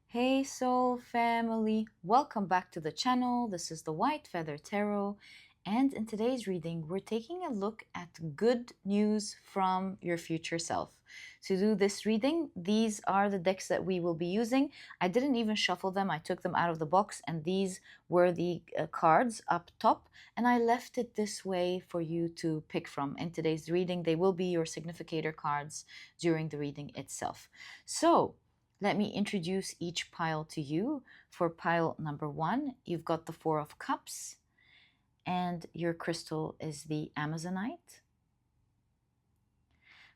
Hey soul family, welcome back to the channel. This is the White Feather Tarot, and in today's reading we're taking a look at good news from your future self. To do this reading, these are the decks that we will be using. I didn't even shuffle them, I took them out of the box, and these were the cards up top, and I left it this way for you to pick from. In today's reading, they will be your significator cards during the reading itself. So let me introduce each pile to you. For pile number 1, you've got the Four of Cups, and your crystal is the Amazonite.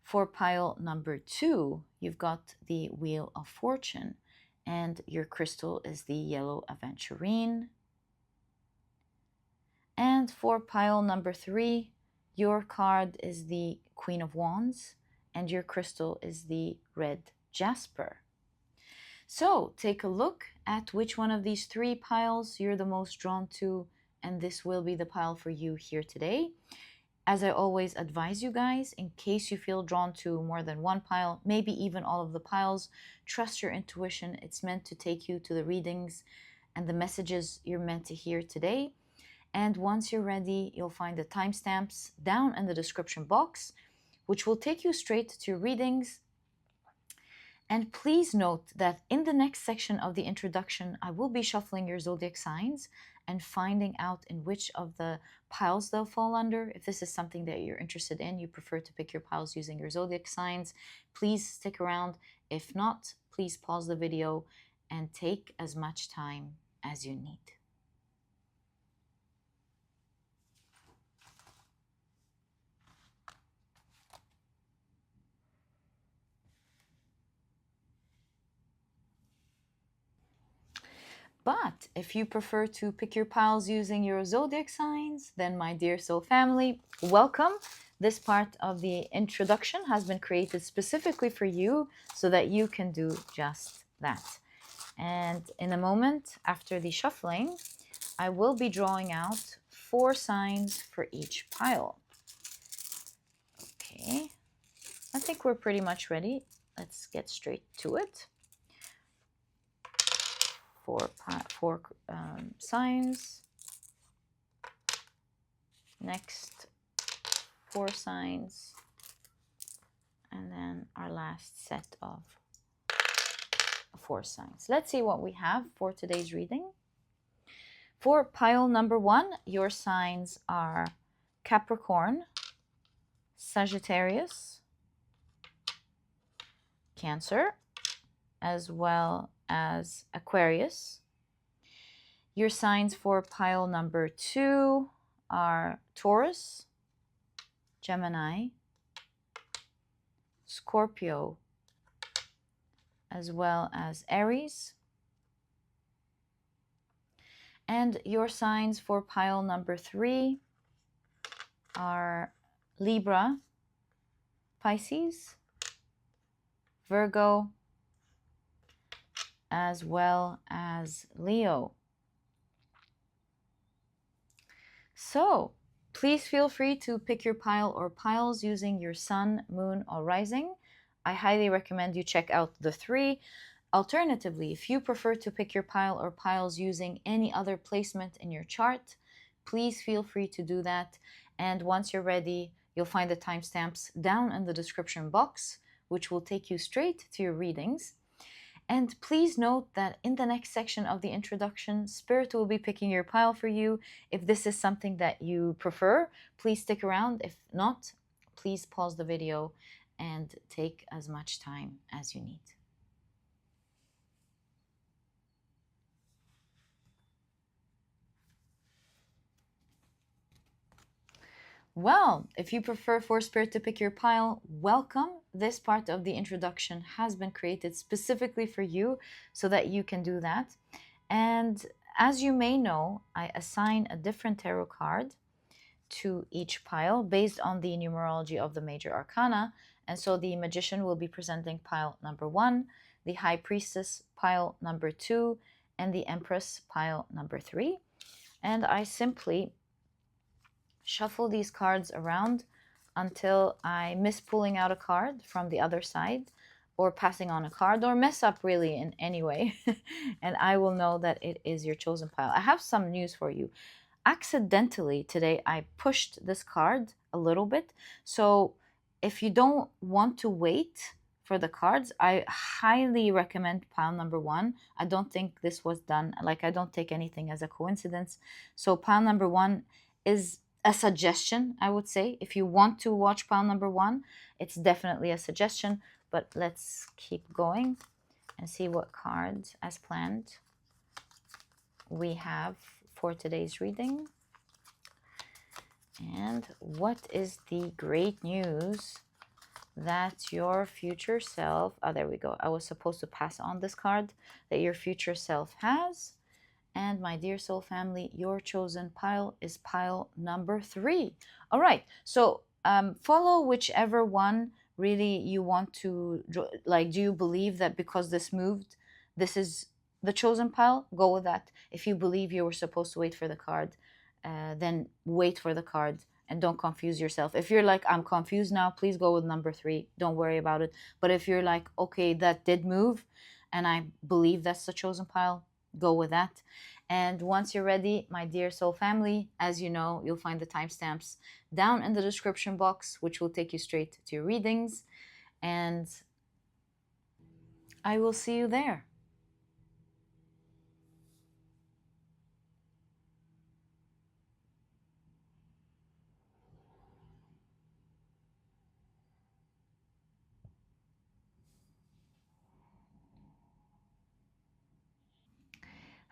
For pile number 2, you've got the Wheel of Fortune, and your crystal is the yellow Aventurine. And for pile number 3, your card is the Queen of Wands, and your crystal is the red Jasper. So take a look at which one of these 3 piles you're the most drawn to, and this will be the pile for you here today. As I always advise you guys, in case you feel drawn to more than one pile, maybe even all of the piles, trust your intuition. It's meant to take you to the readings and the messages you're meant to hear today. And once you're ready, you'll find the timestamps down in the description box, which will take you straight to your readings. And please note that in the next section of the introduction, I will be shuffling your zodiac signs and finding out in which of the piles they'll fall under. If this is something that you're interested in, you prefer to pick your piles using your zodiac signs, please stick around. If not, please pause the video and take as much time as you need. But if you prefer to pick your piles using your zodiac signs, then my dear soul family, welcome. This part of the introduction has been created specifically for you so that you can do just that. And in a moment after the shuffling, I will be drawing out 4 signs for each pile. Okay, I think we're pretty much ready. Let's get straight to it. Four signs. Next 4 signs, and then our last set of 4 signs. Let's see what we have for today's reading. For pile number 1, your signs are Capricorn, Sagittarius, Cancer, as well as Aquarius. Your signs for pile number 2 are Taurus, Gemini, Scorpio, as well as Aries. And your signs for pile number 3 are Libra, Pisces, Virgo, as well as Leo. So please feel free to pick your pile or piles using your sun, moon, or rising. I highly recommend you check out the 3. Alternatively, if you prefer to pick your pile or piles using any other placement in your chart, please feel free to do that. And once you're ready, you'll find the timestamps down in the description box, which will take you straight to your readings. And please note that in the next section of the introduction, Spirit will be picking your pile for you. If this is something that you prefer, please stick around. If not, please pause the video and take as much time as you need. Well, if you prefer for Spirit to pick your pile, welcome. This part of the introduction has been created specifically for you so that you can do that. And as you may know, I assign a different tarot card to each pile based on the numerology of the major arcana. And so the Magician will be presenting pile number 1, the High Priestess pile number 2, and the Empress pile number 3. And I simply shuffle these cards around until I miss pulling out a card from the other side, or passing on a card or mess up really in any way. And I will know that it is your chosen pile. I have some news for you. Accidentally today I pushed this card a little bit. So if you don't want to wait for the cards, I highly recommend pile number 1. I don't think this was done, like I don't take anything as a coincidence. So pile number 1 is a suggestion, I would say. If you want to watch pile number 1, it's definitely a suggestion. But let's keep going and see what cards, as planned, we have for today's reading. And what is the great news that your future self, oh, there we go. I was supposed to pass on this card that your future self has. And my dear soul family, your chosen pile is pile number 3. All right. So follow whichever one really you want to, like, do you believe that because this moved, this is the chosen pile? Go with that. If you believe you were supposed to wait for the card, then wait for the card and don't confuse yourself. If you're like, I'm confused now, please go with number 3. Don't worry about it. But if you're like, okay, that did move and I believe that's the chosen pile, go with that. And once you're ready, my dear soul family, as you know, you'll find the timestamps down in the description box, which will take you straight to your readings. And I will see you there.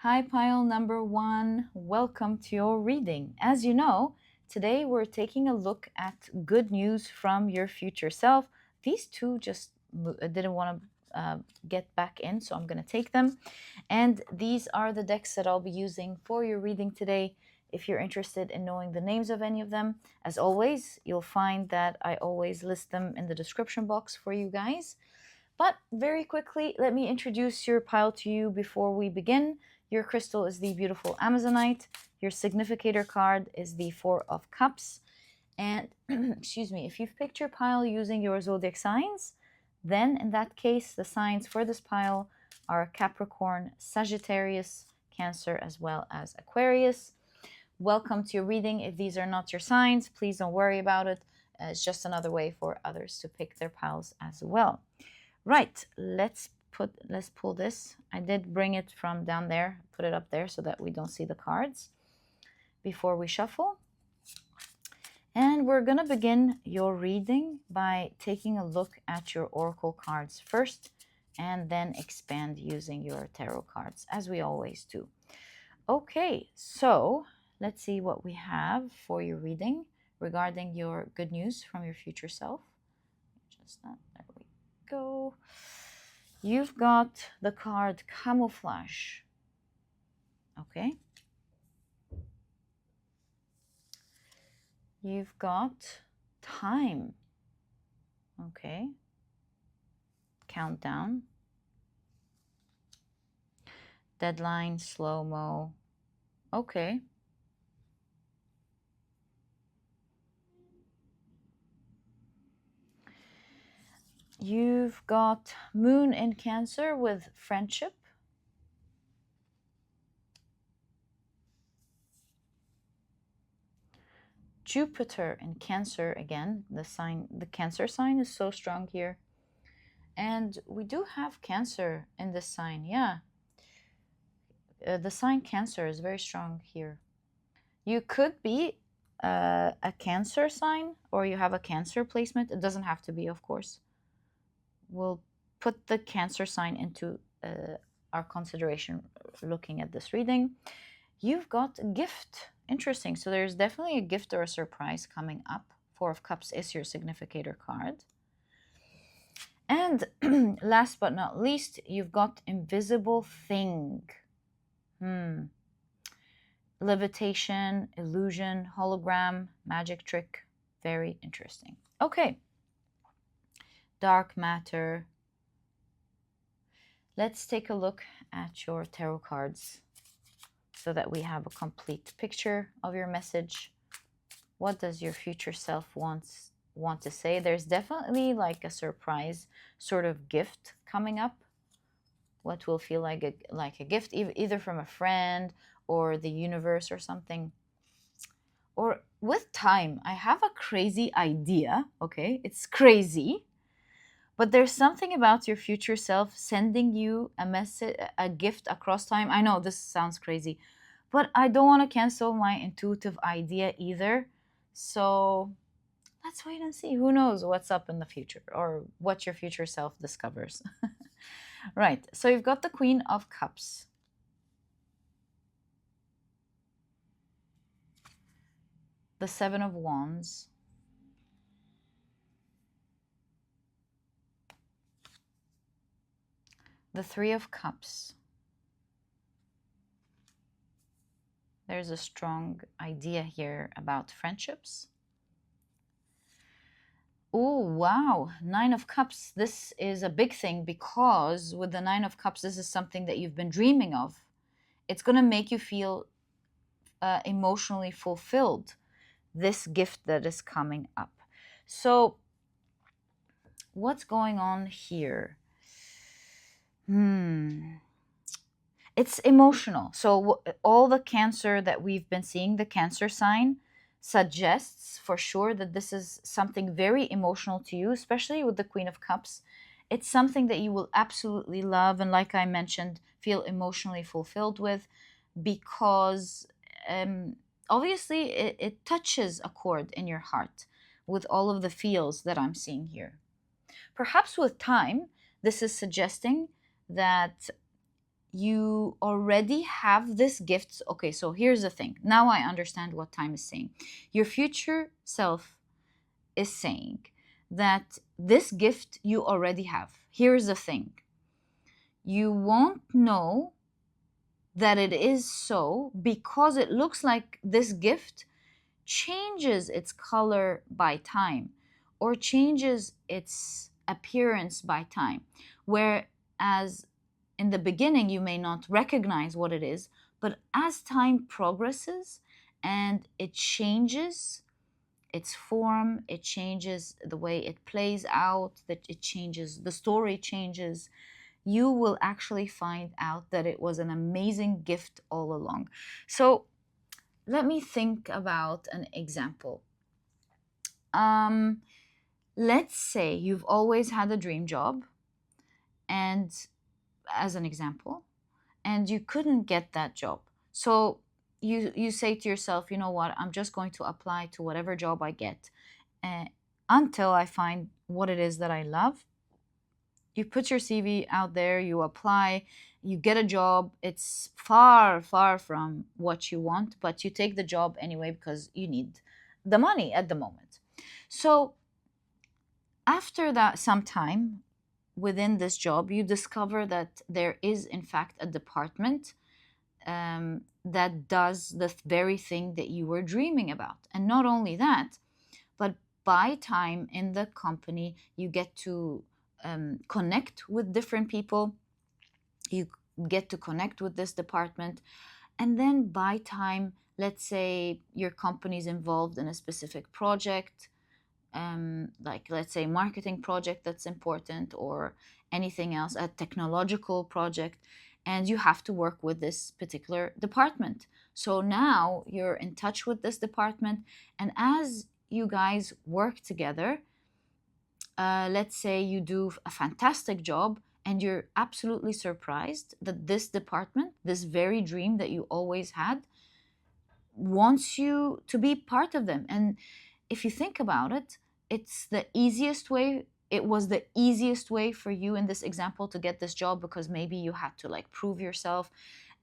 Hi, pile number 1. Welcome to your reading. As you know, today we're taking a look at good news from your future self. These two just didn't want to get back in, so I'm going to take them. And these are the decks that I'll be using for your reading today. If you're interested in knowing the names of any of them, as always, you'll find that I always list them in the description box for you guys. But very quickly, let me introduce your pile to you before we begin. Your crystal is the beautiful Amazonite. Your significator card is the 4 of Cups. And, excuse me, if you've picked your pile using your zodiac signs, then in that case, the signs for this pile are Capricorn, Sagittarius, Cancer, as well as Aquarius. Welcome to your reading. If these are not your signs, please don't worry about it. It's just another way for others to pick their piles as well. Right, let's pull this. I did bring it from down there, put it up there so that we don't see the cards before we shuffle. And we're going to begin your reading by taking a look at your oracle cards first and then expand using your tarot cards, as we always do. Okay, so let's see what we have for your reading regarding your good news from your future self. Just that, there we go. You've got the card Camouflage. Okay. You've got Time. Okay. Countdown. Deadline, slow-mo. Okay. You've got Moon in Cancer with Friendship. Jupiter in Cancer again. The Cancer sign is so strong here. And we do have Cancer in this sign, yeah. The sign Cancer is very strong here. You could be a Cancer sign, or you have a Cancer placement. It doesn't have to be, of course. We'll put the Cancer sign into our consideration looking at this reading. You've got a gift. Interesting. So there's definitely a gift or a surprise coming up. 4 of Cups is your significator card. And last but not least, you've got Invisible Thing. Levitation, illusion, hologram, magic trick. Very interesting. Okay. Dark matter. Let's take a look at your tarot cards so that we have a complete picture of your message. What does your future self want want to say. There's definitely like a surprise sort of gift coming up. What will feel like a gift, either from a friend or the universe or something. Or with time, I have a crazy idea, okay? It's crazy, but there's something about your future self sending you a message, a gift across time. I know this sounds crazy, but I don't want to cancel my intuitive idea either. So let's wait and see. Who knows what's up in the future or what your future self discovers. Right, so you've got the Queen of Cups. The Seven of Wands. The Three of Cups. There's a strong idea here about friendships. Oh, wow. Nine of Cups. This is a big thing because with the Nine of Cups, this is something that you've been dreaming of. It's going to make you feel emotionally fulfilled, this gift that is coming up. So what's going on here? It's emotional. So all the Cancer that we've been seeing, the Cancer sign, suggests for sure that this is something very emotional to you, especially with the Queen of Cups. It's something that you will absolutely love and, like I mentioned, feel emotionally fulfilled with, because obviously it touches a chord in your heart with all of the feels that I'm seeing here. Perhaps with time, this is suggesting that you already have this gift. Okay, so here's the thing. Now I understand what time is saying. Your future self is saying that this gift you already have. Here's the thing. You won't know that it is so because it looks like this gift changes its color by time or changes its appearance by time. Whereas in the beginning, you may not recognize what it is, but as time progresses and it changes its form, it changes the way it plays out, that it changes, the story changes, you will actually find out that it was an amazing gift all along. So let me think about an example. Let's say you've always had a dream job, and as an example, and you couldn't get that job. So you say to yourself, you know what, I'm just going to apply to whatever job I get until I find what it is that I love. You put your CV out there, you apply, you get a job. It's far, far from what you want, but you take the job anyway because you need the money at the moment. So after that, some time within this job, you discover that there is, in fact, a department that does the very thing that you were dreaming about. And not only that, but by time in the company, you get to connect with different people. You get to connect with this department. And then by time, let's say your company is involved in a specific project, like let's say marketing project that's important or anything else, a technological project, and you have to work with this particular department. So now you're in touch with this department, and as you guys work together, let's say you do a fantastic job and you're absolutely surprised that this department, this very dream that you always had, wants you to be part of them. And if you think about it, it's the easiest way. It was the easiest way for you in this example to get this job because maybe you had to like prove yourself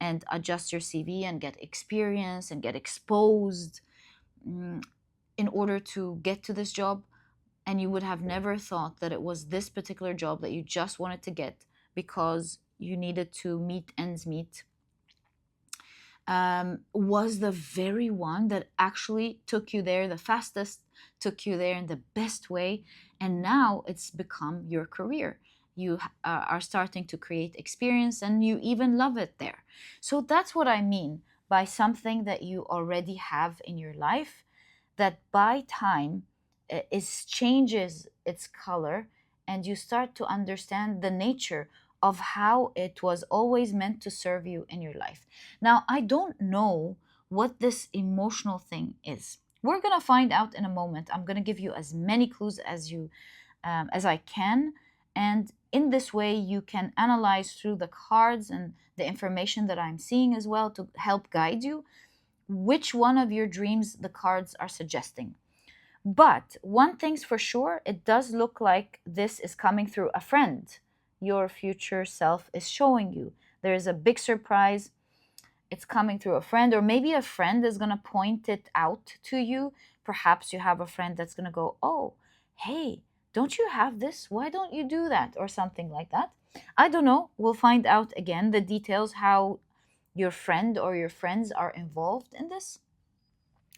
and adjust your CV and get experience and get exposed in order to get to this job. And you would have never thought that it was this particular job that you just wanted to get because you needed to meet ends meet, was the very one that actually took you there the fastest, took you there in the best way, and now it's become your career. You are starting to create experience and you even love it there. So that's what I mean by something that you already have in your life, that by time changes its color, and you start to understand the nature of how it was always meant to serve you in your life. Now, I don't know what this emotional thing is. We're going to find out in a moment. I'm going to give you as many clues as I can, and in this way you can analyze through the cards and the information that I'm seeing as well to help guide you which one of your dreams the cards are suggesting. But one thing's for sure, it does look like this is coming through a friend. Your future self is showing you. There is a big surprise. It's coming through a friend, or maybe a friend is going to point it out to you. Perhaps you have a friend that's going to go, "Oh, hey, don't you have this? Why don't you do that?" Or something like that. I don't know. We'll find out again the details, how your friend or your friends are involved in this.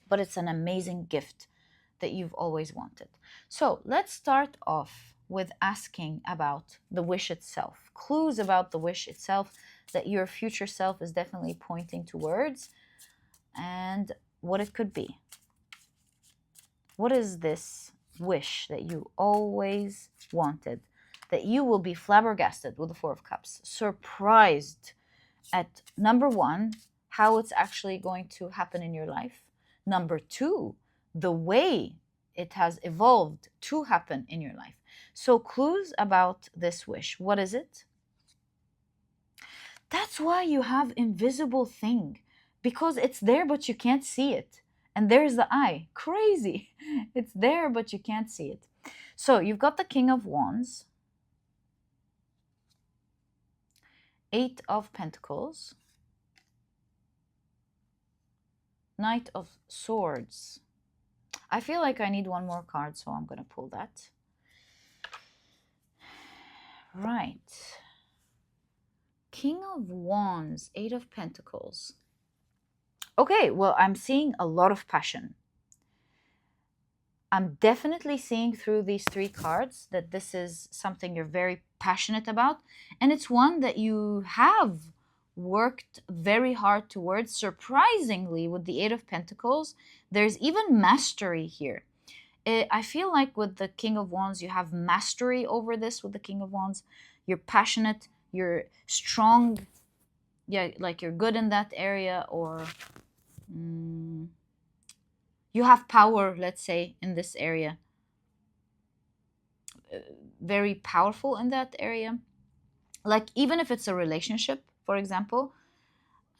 But it's an amazing gift that you've always wanted. So let's start off with asking about the wish itself, clues about the wish itself that your future self is definitely pointing towards, and what it could be. What is this wish that you always wanted, that you will be flabbergasted with the Four of Cups, surprised at, number one, how it's actually going to happen in your life. Number two, the way it has evolved to happen in your life. So clues about this wish. What is it? That's why you have invisible thing, because it's there but you can't see it. And there's the eye. Crazy. It's there but you can't see it. So you've got the King of Wands, Eight of Pentacles, Knight of Swords. I feel like I need one more card, so I'm going to pull that. Right. King of Wands, Eight of Pentacles. Okay, well, I'm seeing a lot of passion. I'm definitely seeing through these three cards that this is something you're very passionate about, and it's one that you have worked very hard towards. Surprisingly, with the Eight of Pentacles, there's even mastery here. I feel like with the King of Wands, you have mastery over this. With the King of Wands, you're passionate, you're strong, yeah, like you're good in that area, or you have power, let's say, in this area. Very powerful in that area. Like, even if it's a relationship, for example,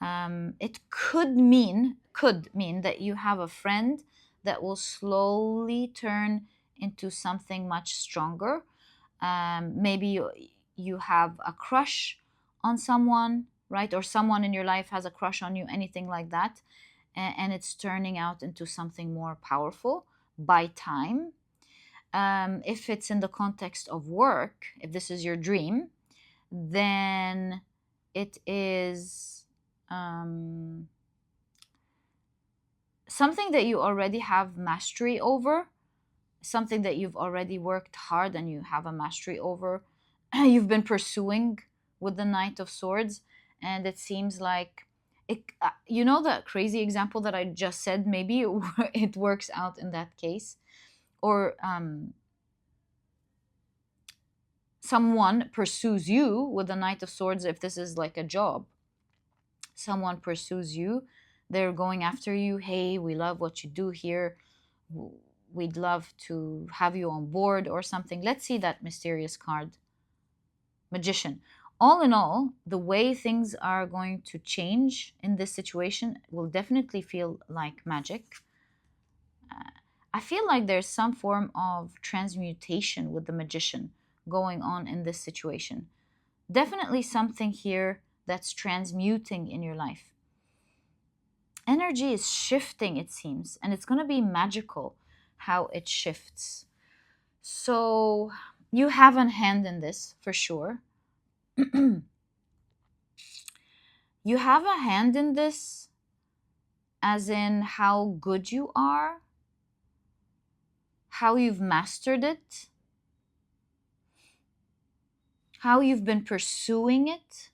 it could mean that you have a friend that will slowly turn into something much stronger. Maybe you have a crush on someone, right? Or someone in your life has a crush on you, anything like that. And it's turning out into something more powerful by time. If it's in the context of work, if this is your dream, then it is something that you already have mastery over, something that you've already worked hard and you have a mastery over. You've been pursuing with the Knight of Swords, and it seems like it, you know, the crazy example that I just said, maybe it works out in that case. Or someone pursues you with the Knight of Swords. If this is like a job, someone pursues you, they're going after you. Hey, we love what you do here, we'd love to have you on board, or something. Let's see that mysterious card, Magician. All in all, the way things are going to change in this situation will definitely feel like magic. I feel like there's some form of transmutation with the Magician going on in this situation. Definitely something here that's transmuting in your life. Energy is shifting, it seems, and it's going to be magical how it shifts. So you have a hand in this for sure. You have a hand in this as in how good you are, how you've mastered it, how you've been pursuing it.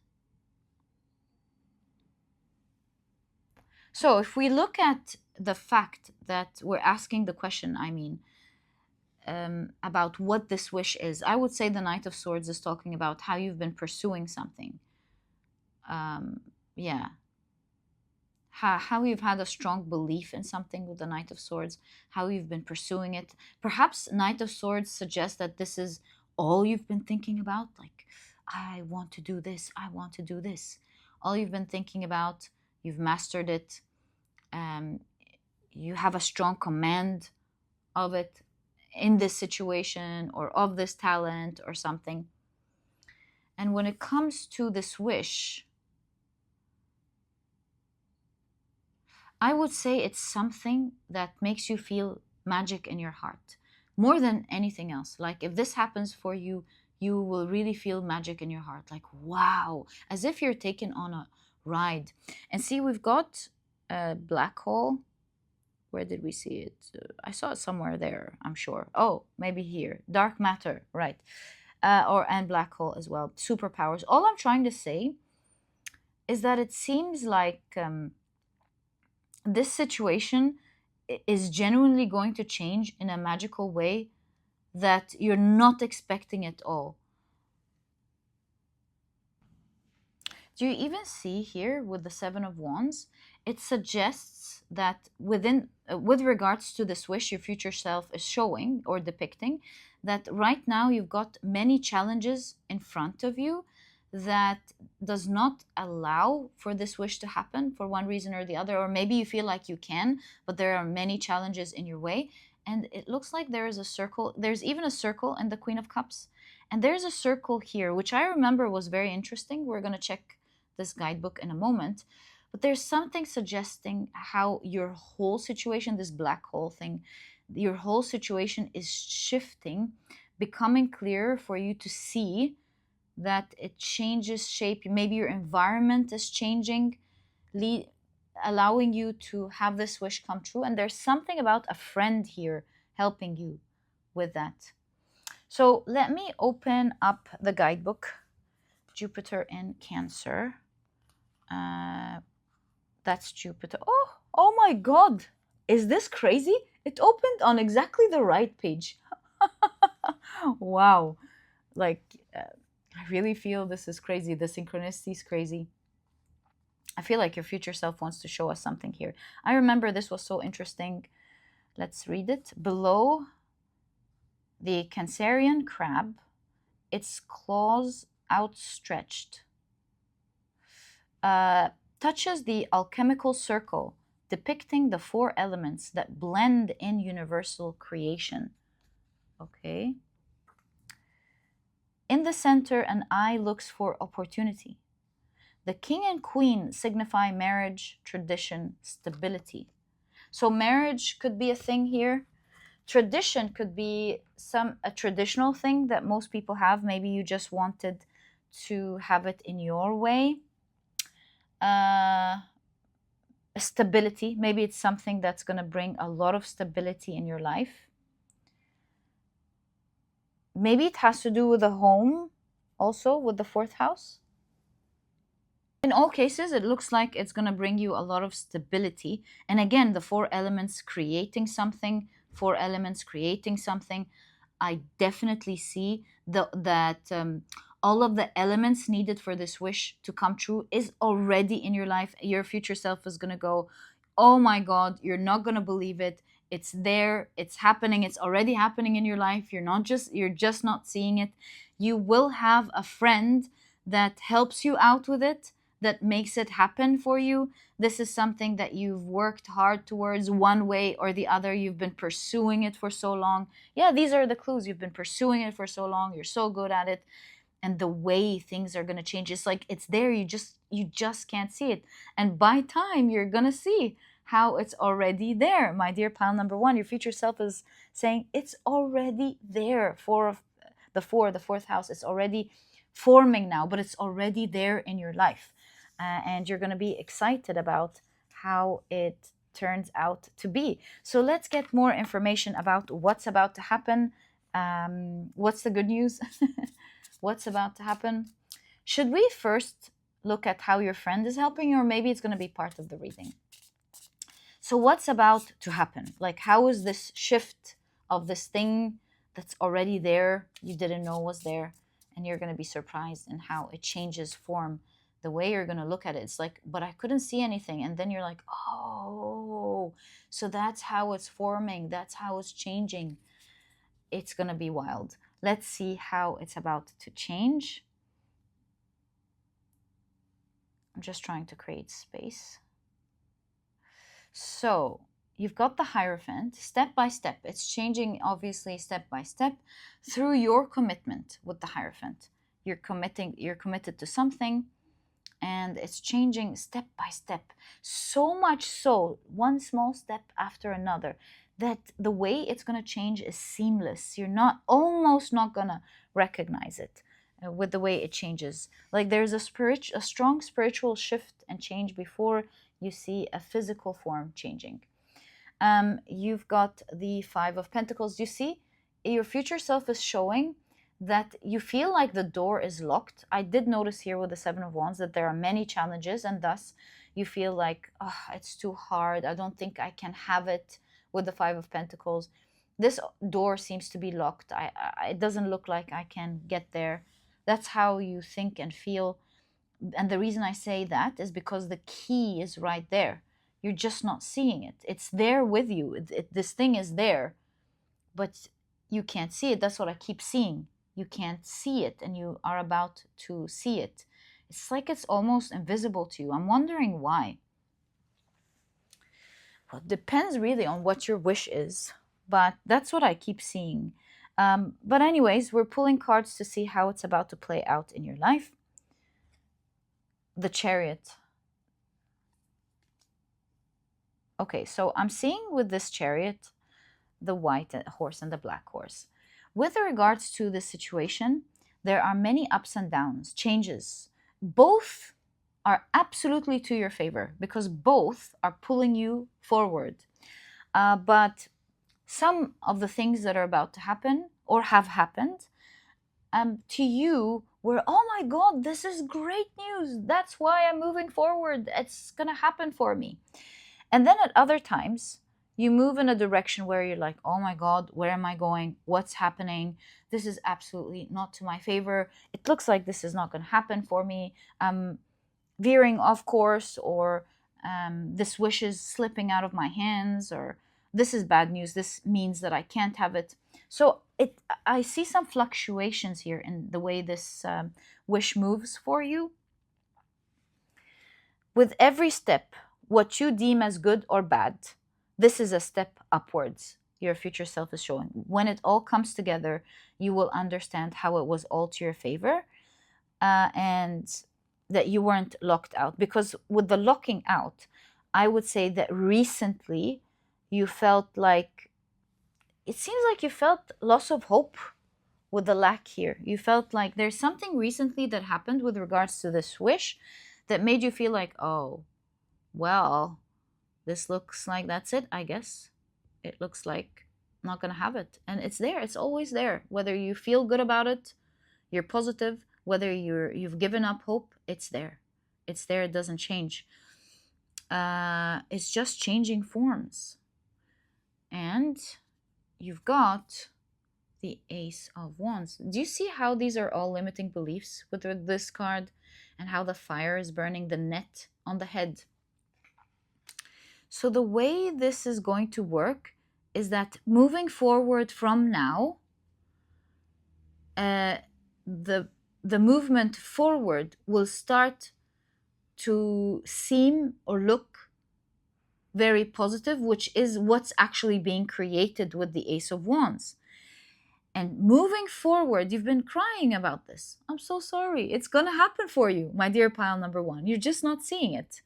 So if we look at the fact that we're asking the question, I mean, about what this wish is. I would say the Knight of Swords is talking about how you've been pursuing something. Yeah. How you've had a strong belief in something with the Knight of Swords, how you've been pursuing it. Perhaps Knight of Swords suggests that this is all you've been thinking about. Like, I want to do this, I want to do this. All you've been thinking about, you've mastered it. You have a strong command of it in this situation or of this talent or something. And when it comes to this wish, I would say it's something that makes you feel magic in your heart more than anything else. Like if this happens for you, you will really feel magic in your heart. Like, wow, as if you're taken on a ride. And see, we've got a black hole. Where did we see it? I saw it somewhere there, I'm sure. Oh, maybe here. Dark matter, right. And black hole as well. Superpowers. All I'm trying to say is that it seems like this situation is genuinely going to change in a magical way that you're not expecting at all. Do you even see here with the Seven of Wands? It suggests that with regards to this wish your future self is showing or depicting, that right now you've got many challenges in front of you that does not allow for this wish to happen for one reason or the other, or maybe you feel like you can, but there are many challenges in your way. And it looks like there is a circle. There's even a circle in the Queen of Cups, and there's a circle here, which I remember was very interesting. We're going to check this guidebook in a moment, but there's something suggesting how your whole situation, this black hole thing, your whole situation is shifting, becoming clearer for you to see that it changes shape. Maybe your environment is changing, allowing you to have this wish come true. And there's something about a friend here helping you with that. So let me open up the guidebook. Jupiter in Cancer. That's Jupiter. Oh my God. Is this crazy? It opened on exactly the right page. Wow. Like, I really feel this is crazy. The synchronicity is crazy. I feel like your future self wants to show us something here. I remember this was so interesting. Let's read it. Below the Cancerian crab, its claws outstretched, touches the alchemical circle, depicting the four elements that blend in universal creation. Okay. In the center, an eye looks for opportunity. The king and queen signify marriage, tradition, stability. So marriage could be a thing here. Tradition could be a traditional thing that most people have. Maybe you just wanted to have it in your way. Stability. Maybe it's something that's going to bring a lot of stability in your life. Maybe it has to do with a home, also with the fourth house. In all cases, it looks like it's going to bring you a lot of stability. And again, the four elements creating something, I definitely see that all of the elements needed for this wish to come true is already in your life. Your future self is going to go, oh my God, you're not going to believe it. It's there, it's happening, it's already happening in your life. You're just not seeing it. You will have a friend that helps you out with it, that makes it happen for you. This is something that you've worked hard towards one way or the other. You've been pursuing it for so long. Yeah, these are the clues. You've been pursuing it for so long. You're so good at it. And the way things are going to change, it's like it's there. You just can't see it. And by time, you're going to see how it's already there. My dear pile number one, your future self is saying it's already there. The fourth house, it's already forming now, but it's already there in your life. And you're going to be excited about how it turns out to be. So let's get more information about what's about to happen. What's the good news? What's about to happen? Should we first look at how your friend is helping you, or maybe it's going to be part of the reading? So what's about to happen? Like, how is this shift of this thing that's already there, you didn't know was there, and you're going to be surprised in how it changes form. The way you're going to look at it, it's like, but I couldn't see anything. And then you're like, oh, so that's how it's forming. That's how it's changing. It's going to be wild. Let's see how it's about to change. I'm just trying to create space. So you've got the Hierophant, step by step. It's changing, obviously, step by step through your commitment with the Hierophant. You're committed to something, and it's changing step by step. So much so, one small step after another, that the way it's going to change is seamless. You're almost not going to recognize it with the way it changes. Like there's a strong spiritual shift and change before you see a physical form changing. You've got the Five of Pentacles. You see, your future self is showing that you feel like the door is locked. I did notice here with the Seven of Wands that there are many challenges, and thus you feel like, oh, it's too hard. I don't think I can have it with the Five of Pentacles. This door seems to be locked. It doesn't look like I can get there. That's how you think and feel. And the reason I say that is because the key is right there. You're just not seeing it. It's there with you. This thing is there, but you can't see it. That's what I keep seeing. You can't see it, and you are about to see it. It's like it's almost invisible to you. I'm wondering why. Well, it depends really on what your wish is, but that's what I keep seeing. But anyways, we're pulling cards to see how it's about to play out in your life. The Chariot. Okay, so I'm seeing with this Chariot, the white horse and the black horse. With regards to this situation, there are many ups and downs, changes. Both are absolutely to your favor because both are pulling you forward. But some of the things that are about to happen or have happened to you were, oh my God, this is great news. That's why I'm moving forward. It's going to happen for me. And then at other times, you move in a direction where you're like, oh my God, where am I going? What's happening? This is absolutely not to my favor. It looks like this is not going to happen for me. I'm veering off course, or this wish is slipping out of my hands, or this is bad news. This means that I can't have it. So I see some fluctuations here in the way this wish moves for you. With every step, what you deem as good or bad, this is a step upwards. Your future self is showing. When it all comes together, you will understand how it was all to your favor, and that you weren't locked out. Because with the locking out, I would say that recently you felt like, it seems like you felt loss of hope with the lack here. You felt like there's something recently that happened with regards to this wish that made you feel like, oh, well, this looks like that's it, I guess. It looks like I'm not going to have it. And it's there. It's always there. Whether you feel good about it, you're positive, whether you've given up hope, it's there. It's there. It doesn't change. It's just changing forms. And you've got the Ace of Wands. Do you see how these are all limiting beliefs with this card, and how the fire is burning the net on the head? So the way this is going to work is that moving forward from now, the movement forward will start to seem or look very positive, which is what's actually being created with the Ace of Wands. And moving forward, you've been crying about this. I'm so sorry. It's going to happen for you, my dear pile number one. You're just not seeing it.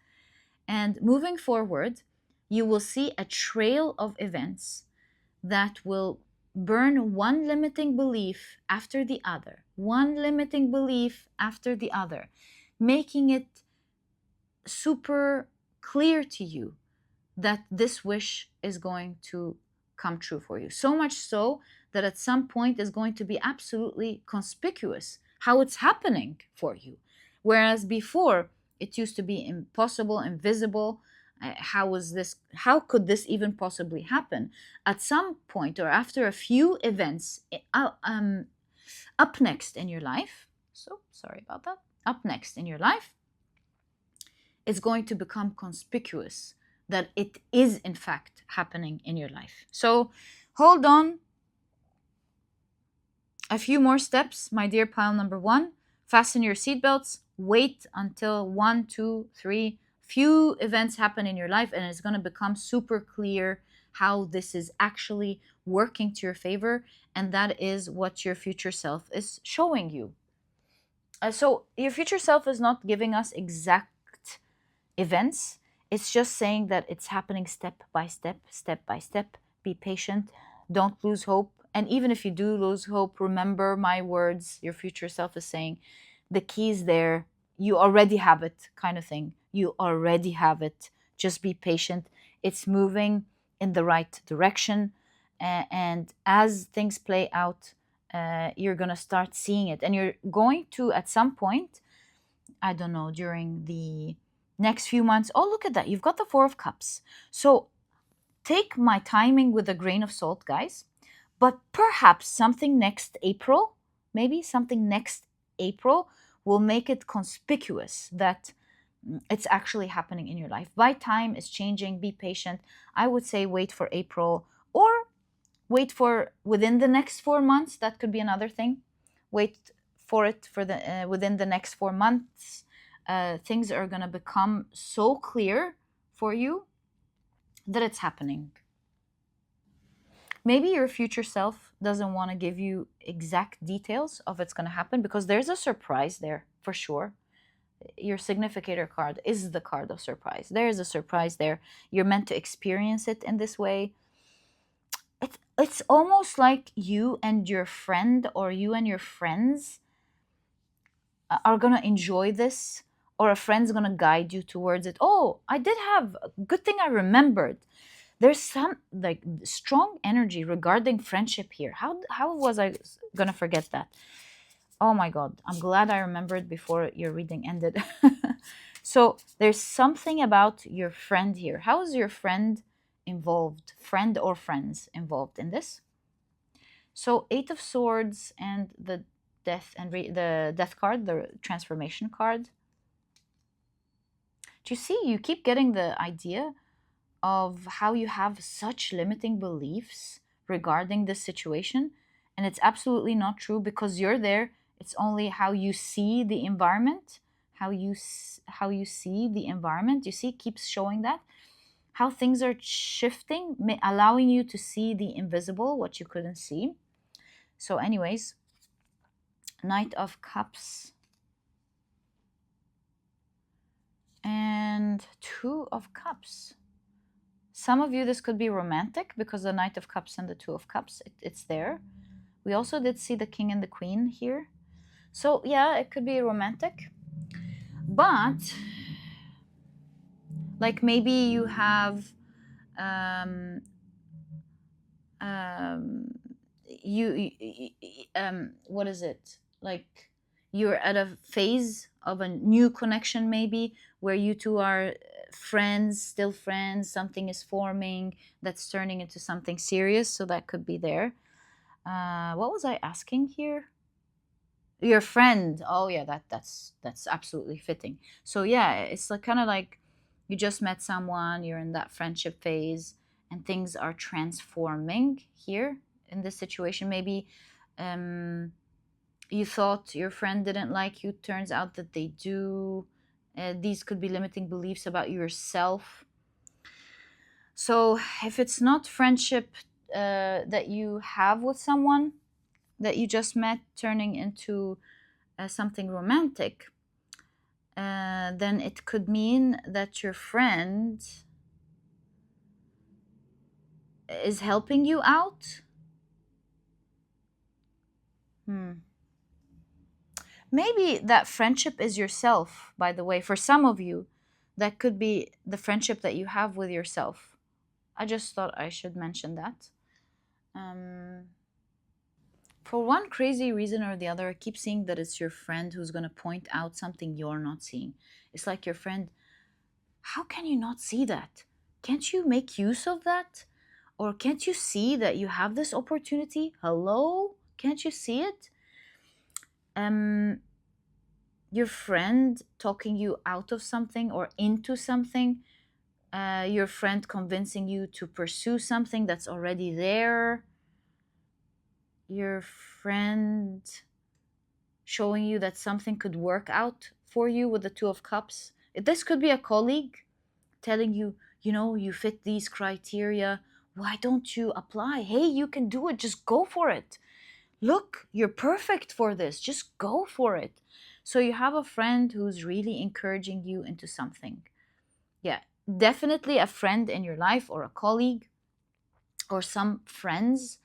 And moving forward, you will see a trail of events that will burn one limiting belief after the other, one limiting belief after the other, making it super clear to you that this wish is going to come true for you. So much so that at some point is going to be absolutely conspicuous how it's happening for you. Whereas before, it used to be impossible, invisible, how could this even possibly happen? At some point, or after a few events, up next in your life, so sorry about that, up next in your life, it's going to become conspicuous that it is in fact happening in your life. So hold on a few more steps, my dear pile number one. Fasten your seatbelts. Wait until 1, 2, 3 few events happen in your life, and it's going to become super clear how this is actually working to your favor, and that is what your future self is showing you. So your future self is not giving us exact events. It's just saying that it's happening step by step, step by step. Be patient. Don't lose hope. And even if you do lose hope, remember my words. Your future self is saying the key is there. You already have it, kind of thing. You already have it. Just be patient. It's moving in the right direction. And as things play out, you're going to start seeing it. And you're going to, at some point, I don't know, during the next few months. Oh, look at that. You've got the Four of Cups. So take my timing with a grain of salt, guys. But perhaps something next April, maybe something next April will make it conspicuous that it's actually happening in your life. By time is changing. Be patient. I would say wait for April, or wait for within the next 4 months. That could be another thing. Wait for it for the within the next 4 months. Things are going to become so clear for you that it's happening. Maybe your future self doesn't want to give you exact details of what's going to happen, because there's a surprise there for sure. Your significator card is the card of surprise. There is a surprise there. You're meant to experience it in this way. It's almost like you and your friend, or you and your friends, are going to enjoy this, or a friend's going to guide you towards it. Oh, I did have a good thing, I remembered. There's some like strong energy regarding friendship here. How was I going to forget that? Oh my god, I'm glad I remembered before your reading ended. So there's something about your friend here. How is your friend involved, friend or friends involved in this? So Eight of Swords and the death and the death card, the transformation card. Do you see? You keep getting the idea of how you have such limiting beliefs regarding this situation, and it's absolutely not true because you're there. It's only how you see the environment, how you see the environment. You see, keeps showing that how things are shifting, allowing you to see the invisible, what you couldn't see. So anyways, Knight of Cups and Two of Cups. Some of you, this could be romantic because the Knight of Cups and the Two of Cups, it's there. We also did see the King and the Queen here. So yeah, it could be romantic. But like maybe you have what is it? Like you're at a phase of a new connection, maybe where you two are friends, still friends. Something is forming that's turning into something serious. So that could be there. What was I asking here? Your friend. Oh yeah, that's absolutely fitting. So yeah, it's like kind of like you just met someone, you're in that friendship phase, and things are transforming here in this situation. Maybe you thought your friend didn't like you, turns out that they do. These could be limiting beliefs about yourself. So if it's not friendship that you have with someone that you just met turning into something romantic, then it could mean that your friend is helping you out. Maybe that friendship is yourself, by the way. For some of you, that could be the friendship that you have with yourself. I just thought I should mention that. For one crazy reason or the other, I keep seeing that it's your friend who's going to point out something you're not seeing. It's like your friend, how can you not see that? Can't you make use of that? Or can't you see that you have this opportunity? Hello? Can't you see it? Your friend talking you out of something or into something, your friend convincing you to pursue something that's already there, your friend showing you that something could work out for you with the Two of Cups. This could be a colleague telling you, you know, you fit these criteria. Why don't you apply? Hey, you can do it. Just go for it. Look, you're perfect for this. Just go for it. So you have a friend who's really encouraging you into something. Yeah, definitely a friend in your life or a colleague or some friends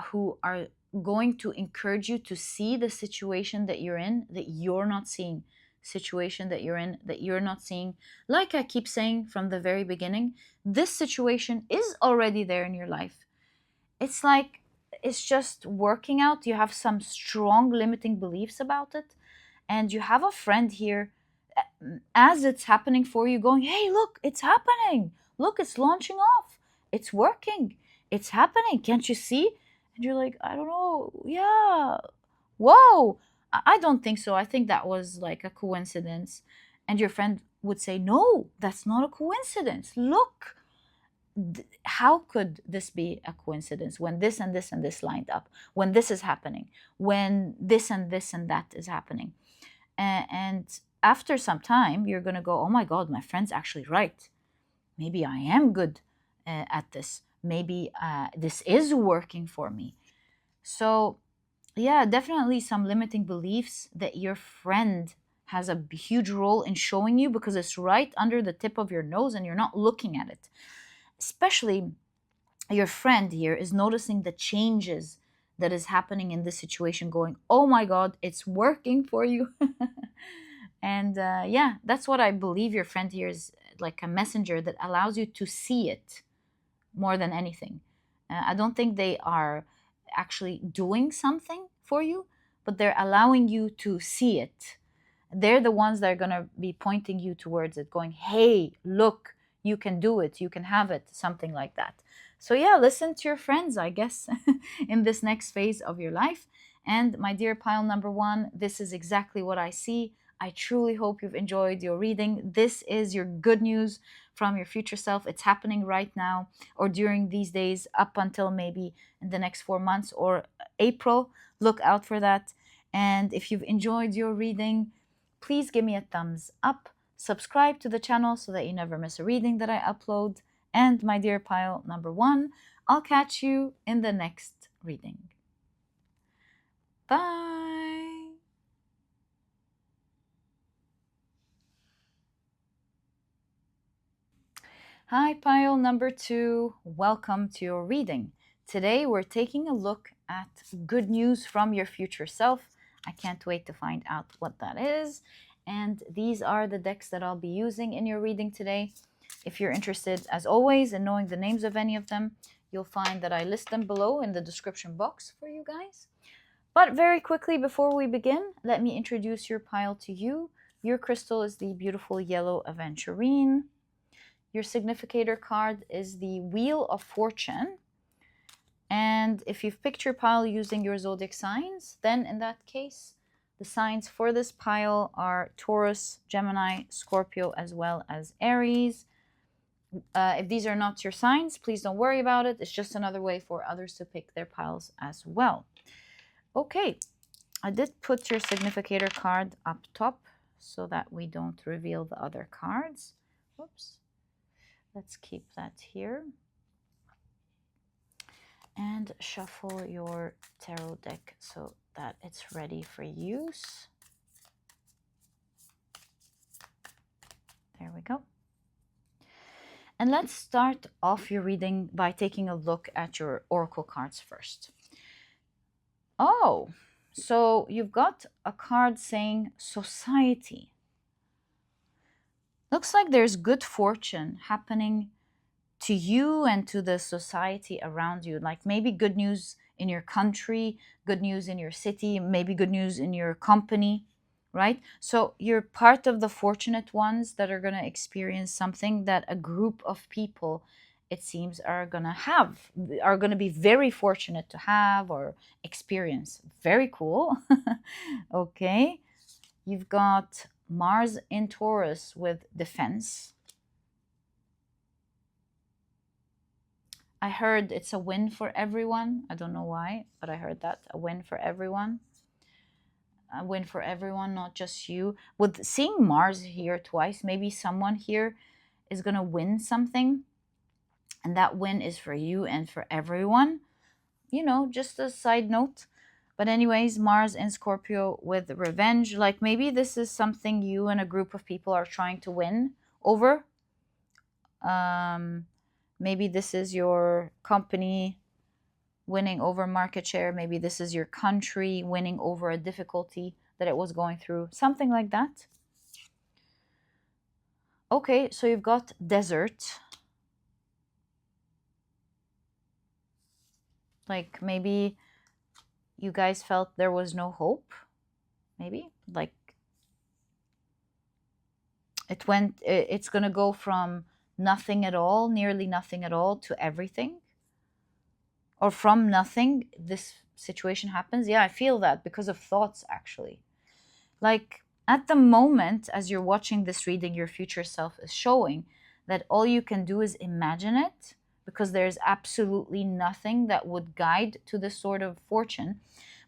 who are going to encourage you to see the situation that you're in that you're not seeing, situation that you're in that you're not seeing. Like I keep saying from the very beginning, this situation is already there in your life. It's like it's just working out. You have some strong limiting beliefs about it, and you have a friend here as it's happening for you going, hey, look, it's happening. Look, it's launching off. It's working. It's happening. Can't you see? And you're like, I don't know. Yeah. Whoa. I don't think so. I think that was like a coincidence. And your friend would say, no, that's not a coincidence. Look, how could this be a coincidence when this and this and this lined up, when this is happening, when this and this and that is happening? And after some time, you're going to go, oh my God, my friend's actually right. Maybe I am good at this. Maybe this is working for me. So, yeah, definitely some limiting beliefs that your friend has a huge role in showing you because it's right under the tip of your nose and you're not looking at it. Especially your friend here is noticing the changes that is happening in this situation, going, oh my God, it's working for you. And yeah, that's what I believe your friend here is, like a messenger that allows you to see it more than anything. I don't think they are actually doing something for you, but they're allowing you to see it. They're the ones that are going to be pointing you towards it, going, hey, look, you can do it, you can have it, something like that. So yeah, listen to your friends, I guess, in this next phase of your life. And my dear pile number one, this is exactly what I see. I truly hope you've enjoyed your reading. This is your good news from your future self. It's happening right now or during these days up until maybe in the next 4 months or April. Look out for that. And if you've enjoyed your reading, please give me a thumbs up. Subscribe to the channel so that you never miss a reading that I upload. And my dear pile number one, I'll catch you in the next reading. Bye. Hi, pile number two. Welcome to your reading. Today we're taking a look at good news from your future self. I can't wait to find out what that is. And these are the decks that I'll be using in your reading today. If you're interested, as always, in knowing the names of any of them, you'll find that I list them below in the description box for you guys. But very quickly before we begin, let me introduce your pile to you. Your crystal is the beautiful yellow Aventurine. Your significator card is the Wheel of Fortune. And if you've picked your pile using your zodiac signs, then in that case, the signs for this pile are Taurus, Gemini, Scorpio, as well as Aries. If these are not your signs, please don't worry about it. It's just another way for others to pick their piles as well. Okay, I did put your significator card up top so that we don't reveal the other cards. Oops. Let's keep that here. And shuffle your tarot deck so that it's ready for use. There we go. And let's start off your reading by taking a look at your oracle cards first. Oh, so you've got a card saying society. Looks like there's good fortune happening to you and to the society around you. Like maybe good news in your country, good news in your city, maybe good news in your company, right? So you're part of the fortunate ones that are going to experience something that a group of people, it seems, are going to be very fortunate to have or experience. Very cool. Okay. You've got Mars in Taurus with defense. I heard it's a win for everyone. I don't know why, but I heard that. A win for everyone. A win for everyone, not just you. With seeing Mars here twice, maybe someone here is going to win something, and that win is for you and for everyone. Just a side note. But, anyways, Mars in Scorpio with revenge. Like maybe this is something you and a group of people are trying to win over. Maybe this is your company winning over market share. Maybe this is your country winning over a difficulty that it was going through. Something like that. Okay, so you've got desert. Like maybe you guys felt there was no hope. Maybe like it's going to go from nothing at all, nearly nothing at all, to everything. Or from nothing, this situation happens. Yeah, I feel that because of thoughts, actually. Like at the moment, as you're watching this reading, your future self is showing that all you can do is imagine it, because there's absolutely nothing that would guide to this sort of fortune.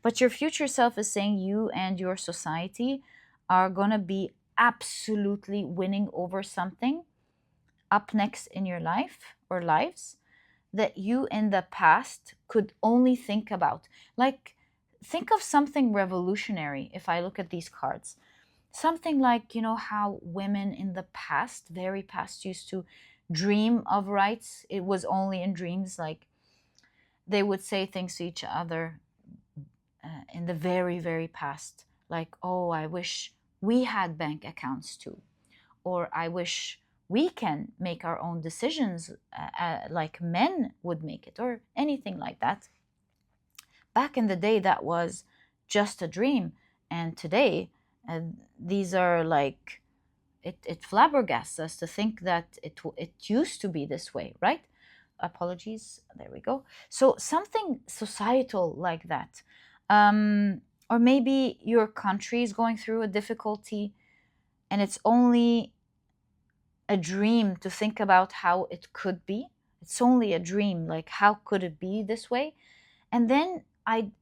But your future self is saying you and your society are going to be absolutely winning over something up next in your life or lives that you in the past could only think about. Like, think of something revolutionary. If I look at these cards, something like, how women in the past, very past, used to dream of rights. It was only in dreams. Like, they would say things to each other in the very, very past, like, oh, I wish we had bank accounts too, or I wish we can make our own decisions like men would make it, or anything like that. Back in the day, that was just a dream. And today, these are like, it flabbergasts us to think that it used to be this way, right? Apologies, there we go. So something societal like that. Or maybe your country is going through a difficulty, and it's only a dream to think about how it could be. It's only a dream, like how could it be this way? And then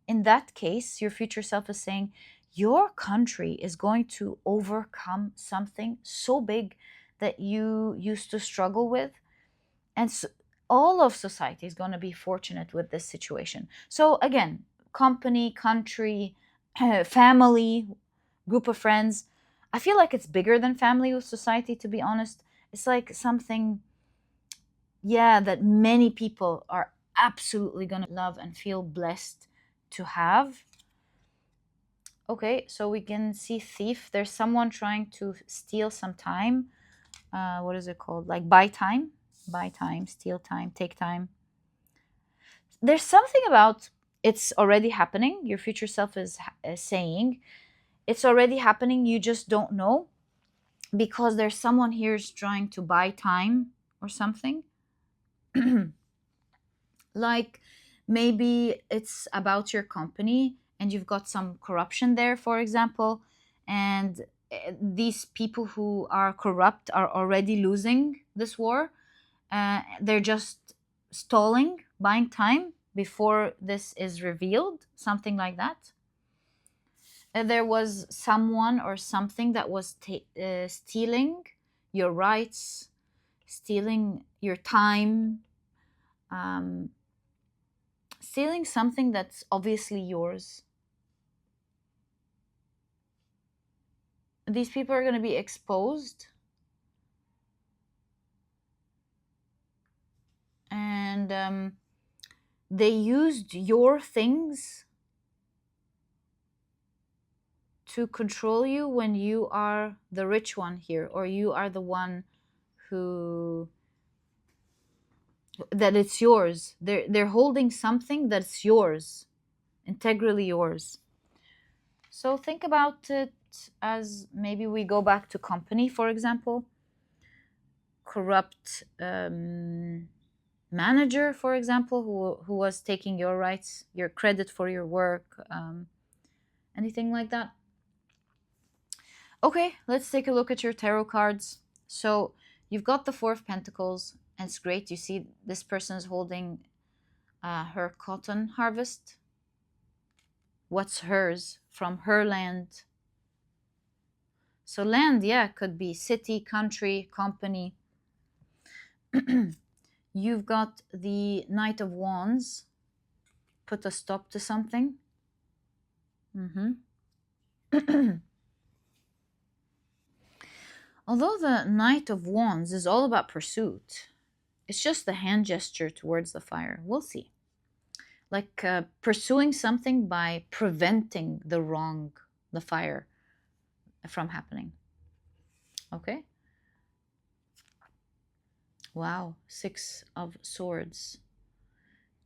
in that case, your future self is saying your country is going to overcome something so big that you used to struggle with. And so all of society is going to be fortunate with this situation. So again, company, country, family, group of friends. I feel like it's bigger than family with society, to be honest. It's like something, yeah, that many people are absolutely going to love and feel blessed to have. Okay, so we can see thief. There's someone trying to steal some time. What is it called? Like buy time, steal time, take time. There's something about it's already happening. Your future self is saying it's already happening. You just don't know, because there's someone here is trying to buy time or something. Like maybe it's about your company and you've got some corruption there, for example, and these people who are corrupt are already losing this war. They're just stalling, buying time before this is revealed, something like that. There was someone or something that was stealing your rights, stealing your time, um, stealing something that's obviously yours. These people are going to be exposed, and they used your things to control you when you are the rich one here, or you are the one who that it's yours. They're holding something that's yours, integrally yours. So think about it. corrupt, as maybe we go back to company, for example, corrupt manager, for example, who was taking your rights, your credit for your work, anything like that. Okay, let's take a look at your tarot cards. So you've got the Four of Pentacles, and it's great. You see this person is holding her cotton harvest. What's hers from her land? So land, yeah, could be city, country, company. You've got the Knight of Wands. Put a stop to something. Although the Knight of Wands is all about pursuit, it's just the hand gesture towards the fire. We'll see. Like pursuing something by preventing the wrong, the fire, from happening. Okay? Wow, Six of Swords.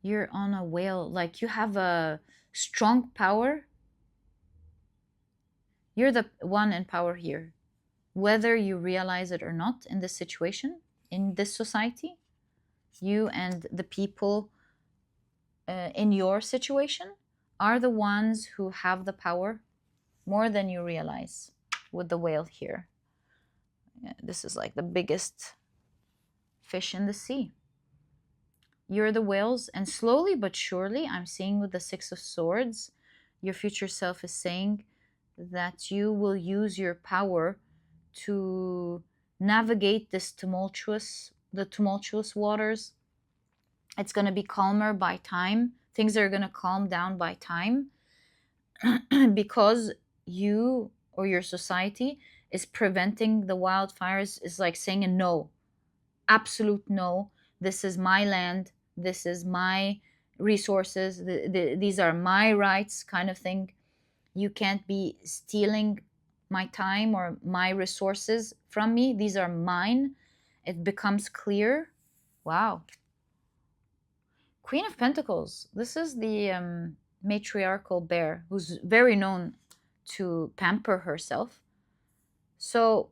You're on a whale, like you have a strong power. You're the one in power here. Whether you realize it or not in this situation, in this society, you and the people in your situation are the ones who have the power more than you realize with the whale here. Yeah, this is like the biggest fish in the sea. You're the whales, and slowly but surely, I'm seeing with the Six of Swords, your future self is saying that you will use your power to navigate the tumultuous waters. It's going to be calmer by time. Things are going to calm down by time because you or your society is preventing the wildfires, is like saying a no, absolute no. This is my land. This is my resources. These are my rights, kind of thing. You can't be stealing my time or my resources from me. These are mine. It becomes clear. Wow. Queen of Pentacles. This is the matriarchal bear who's very known to pamper herself. So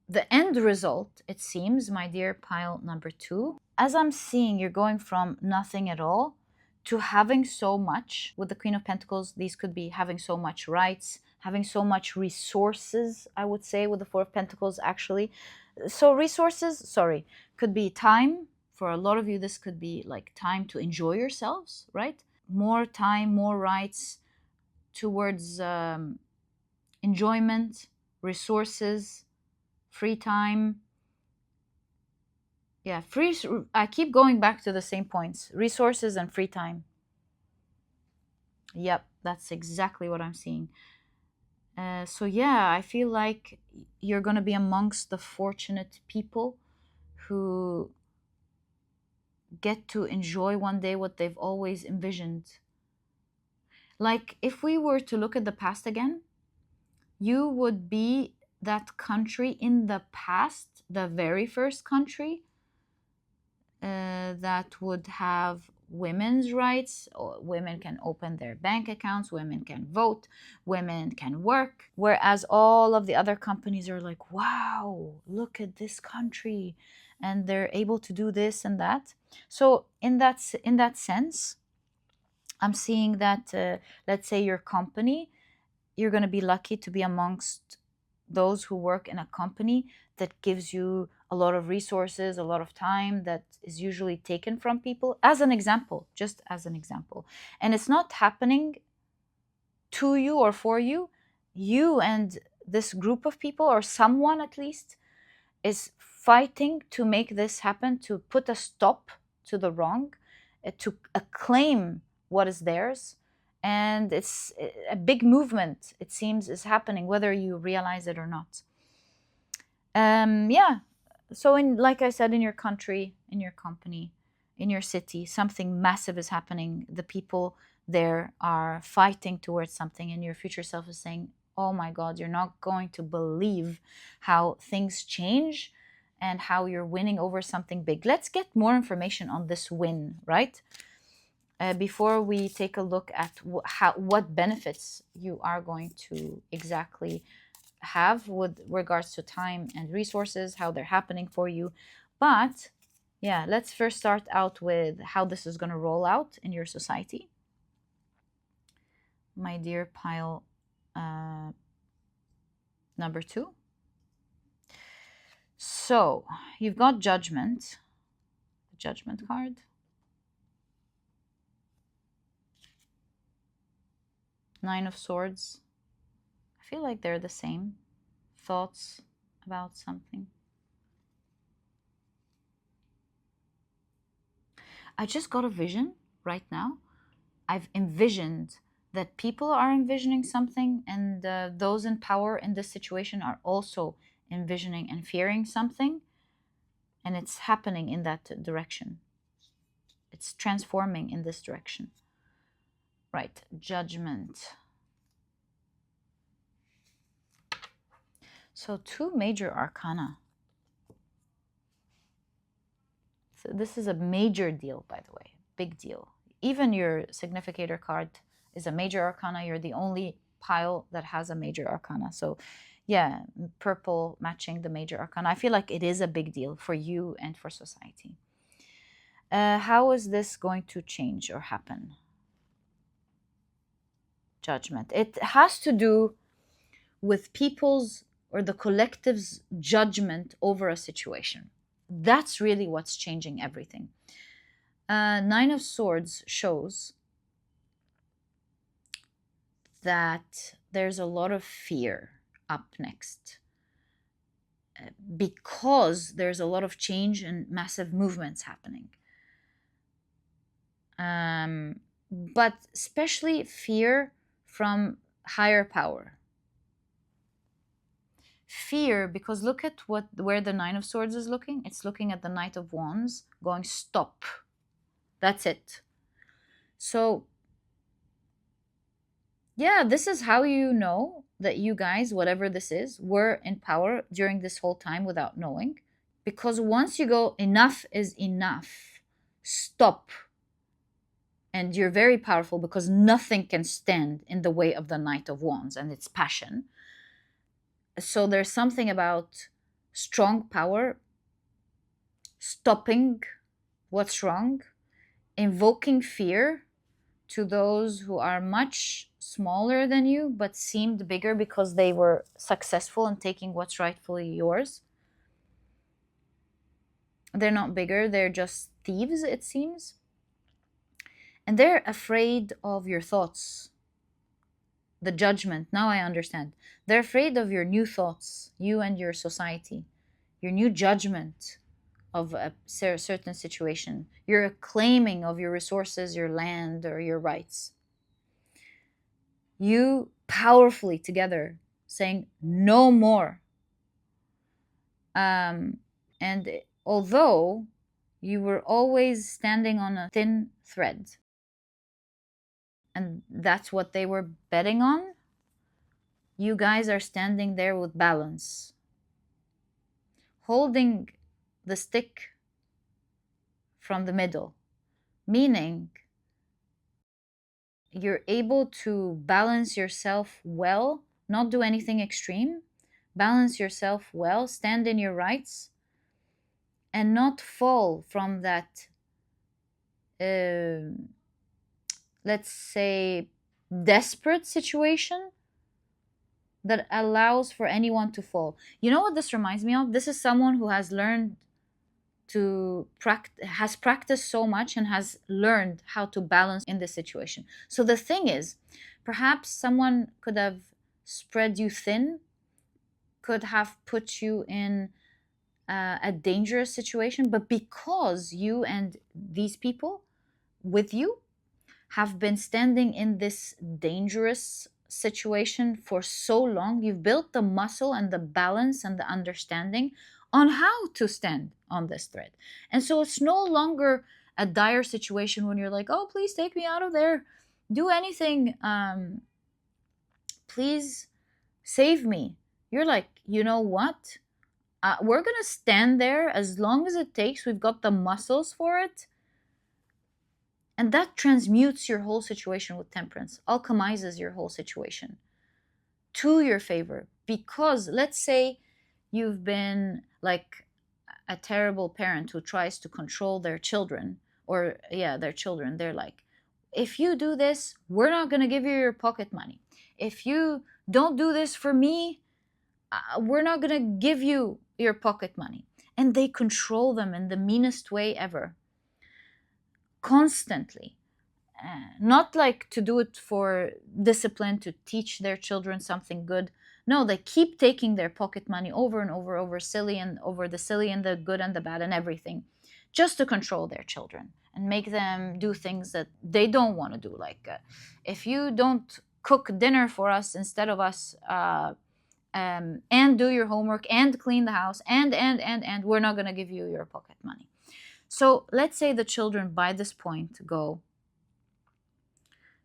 the end result, it seems, my dear pile number 2, as I'm seeing, you're going from nothing at all to having so much. With the Queen of Pentacles, these could be having so much rights, having so much resources, I would say, with the Four of Pentacles, actually. So resources, sorry, could be time. For a lot of you, this could be like time to enjoy yourselves, right? More time, more rights towards enjoyment, resources, free time. Yeah, I keep going back to the same points. Resources and free time. Yep, that's exactly what I'm seeing. So yeah, I feel like you're going to be amongst the fortunate people who get to enjoy one day what they've always envisioned. Like, if we were to look at the past again, you would be that country in the past, the very first country that would have women's rights. Women can open their bank accounts, women can vote, women can work, whereas all of the other companies are like, wow, look at this country, and they're able to do this and that. So in that sense, I'm seeing that let's say your company, you're going to be lucky to be amongst those who work in a company that gives you a lot of resources, a lot of time that is usually taken from people, as an example, just as an example. And it's not happening to you or for you. You and this group of people, or someone at least, is fighting to make this happen, to put a stop to the wrong, to claim what is theirs. And it's a big movement, it seems, is happening, whether you realize it or not. Yeah. So like I said, in your country, in your company, in your city, something massive is happening. The people there are fighting towards something, and your future self is saying, oh my God, you're not going to believe how things change and how you're winning over something big. Let's get more information on this win, right? before we take a look at what benefits you are going to exactly have with regards to time and resources, how they're happening for you. But yeah, let's first start out with how this is going to roll out in your society. My dear pile number 2. So you've got judgment, the judgment card. Nine of Swords. I feel like they're the same. Thoughts about something. I just got a vision right now. I've envisioned that people are envisioning something, and those in power in this situation are also envisioning and fearing something, and it's happening in that direction. It's transforming in this direction. Right, Judgment. So 2 major arcana. So this is a major deal, by the way, big deal. Even your significator card is a major arcana. You're the only pile that has a major arcana. So yeah, purple matching the major arcana. I feel like it is a big deal for you and for society. How is this going to change or happen? Judgment. It has to do with people's or the collective's judgment over a situation. That's really what's changing everything. Nine of Swords shows that there's a lot of fear up next because there's a lot of change and massive movements happening. But especially fear from higher power. Fear, because look at where the Nine of Swords is looking. It's looking at the Knight of Wands, going stop. That's it. So yeah, this is how you know that you guys, whatever this is, were in power during this whole time without knowing. Because once you go, enough is enough, stop. And you're very powerful because nothing can stand in the way of the Knight of Wands and its passion. So there's something about strong power, stopping what's wrong, invoking fear to those who are much smaller than you but seemed bigger because they were successful in taking what's rightfully yours. They're not bigger, they're just thieves, it seems. And they're afraid of your thoughts. The judgment, now I understand. They're afraid of your new thoughts, you and your society, your new judgment of a certain situation, your claiming of your resources, your land, or your rights. You powerfully together saying no more. And although you were always standing on a thin thread, and that's what they were betting on, you guys are standing there with balance, holding the stick from the middle, meaning you're able to balance yourself well, not do anything extreme, balance yourself well, stand in your rights, and not fall from that, let's say, desperate situation that allows for anyone to fall. You know what this reminds me of? This is someone who has learned to has practiced so much and has learned how to balance in this situation. So the thing is, perhaps someone could have spread you thin, could have put you in a dangerous situation, but because you and these people with you have been standing in this dangerous situation for so long, you've built the muscle and the balance and the understanding on how to stand on this thread. And so it's no longer a dire situation when you're like, oh, please take me out of there, do anything, please save me. You're like, you know what, we're gonna stand there as long as it takes. We've got the muscles for it. And that transmutes your whole situation with temperance, alchemizes your whole situation to your favor. Because let's say you've been like a terrible parent who tries to control their children, or yeah, their children. They're like, if you do this, we're not going to give you your pocket money. If you don't do this for me, we're not going to give you your pocket money. And they control them in the meanest way ever, constantly. Not like to do it for discipline, to teach their children something good. No, they keep taking their pocket money over and over, over the silly and the good and the bad and everything, just to control their children and make them do things that they don't want to do. Like, if you don't cook dinner for us instead of us, and do your homework and clean the house and we're not going to give you your pocket money. So let's say the children by this point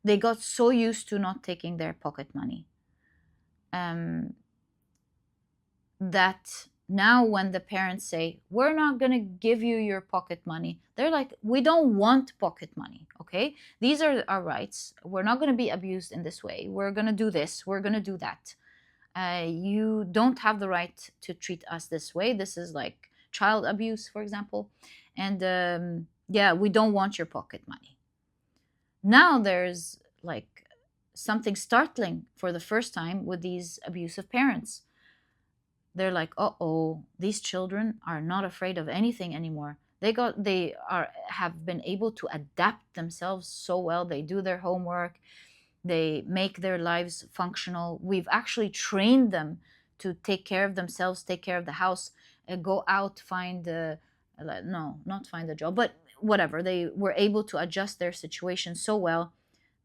they got so used to not taking their pocket money, that now when the parents say, we're not going to give you your pocket money, they're like, we don't want pocket money, okay? These are our rights. We're not going to be abused in this way. We're going to do this. We're going to do that. You don't have the right to treat us this way. This is like child abuse, for example. And yeah, we don't want your pocket money. Now there's like something startling for the first time with these abusive parents. They're like, uh-oh, these children are not afraid of anything anymore. They have been able to adapt themselves so well. They do their homework. They make their lives functional. We've actually trained them to take care of themselves, take care of the house, go out, find no, not find a job, but whatever. They were able to adjust their situation so well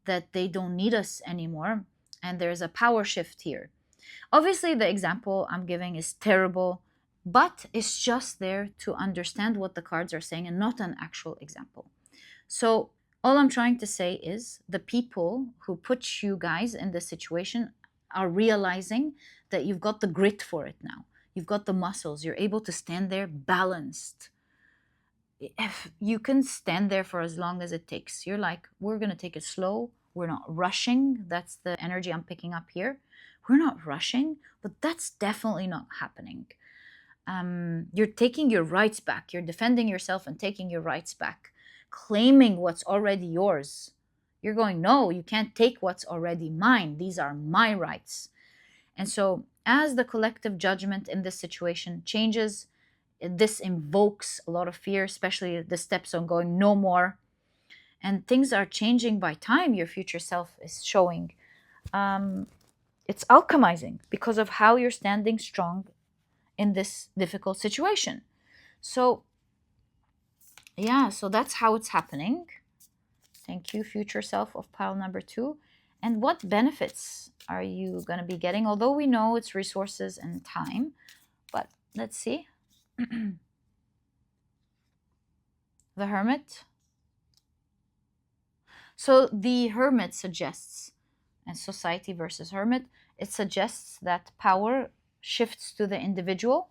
that they don't need us anymore. And there's a power shift here. Obviously, the example I'm giving is terrible, but it's just there to understand what the cards are saying and not an actual example. So all I'm trying to say is the people who put you guys in this situation are realizing that you've got the grit for it now. You've got the muscles. You're able to stand there balanced. If you can stand there for as long as it takes. You're like, we're going to take it slow. We're not rushing. That's the energy I'm picking up here. We're not rushing, but that's definitely not happening. You're taking your rights back. You're defending yourself and taking your rights back, claiming what's already yours. You're going, no, you can't take what's already mine. These are my rights. And so as the collective judgment in this situation changes, this invokes a lot of fear, especially the steps on going no more. And things are changing by time your future self is showing. It's alchemizing because of how you're standing strong in this difficult situation. So yeah, so that's how it's happening. Thank you, future self of pile number 2. And what benefits are you going to be getting? Although we know it's resources and time, but let's see. The Hermit. So the Hermit suggests, and Society versus Hermit, it suggests that power shifts to the individual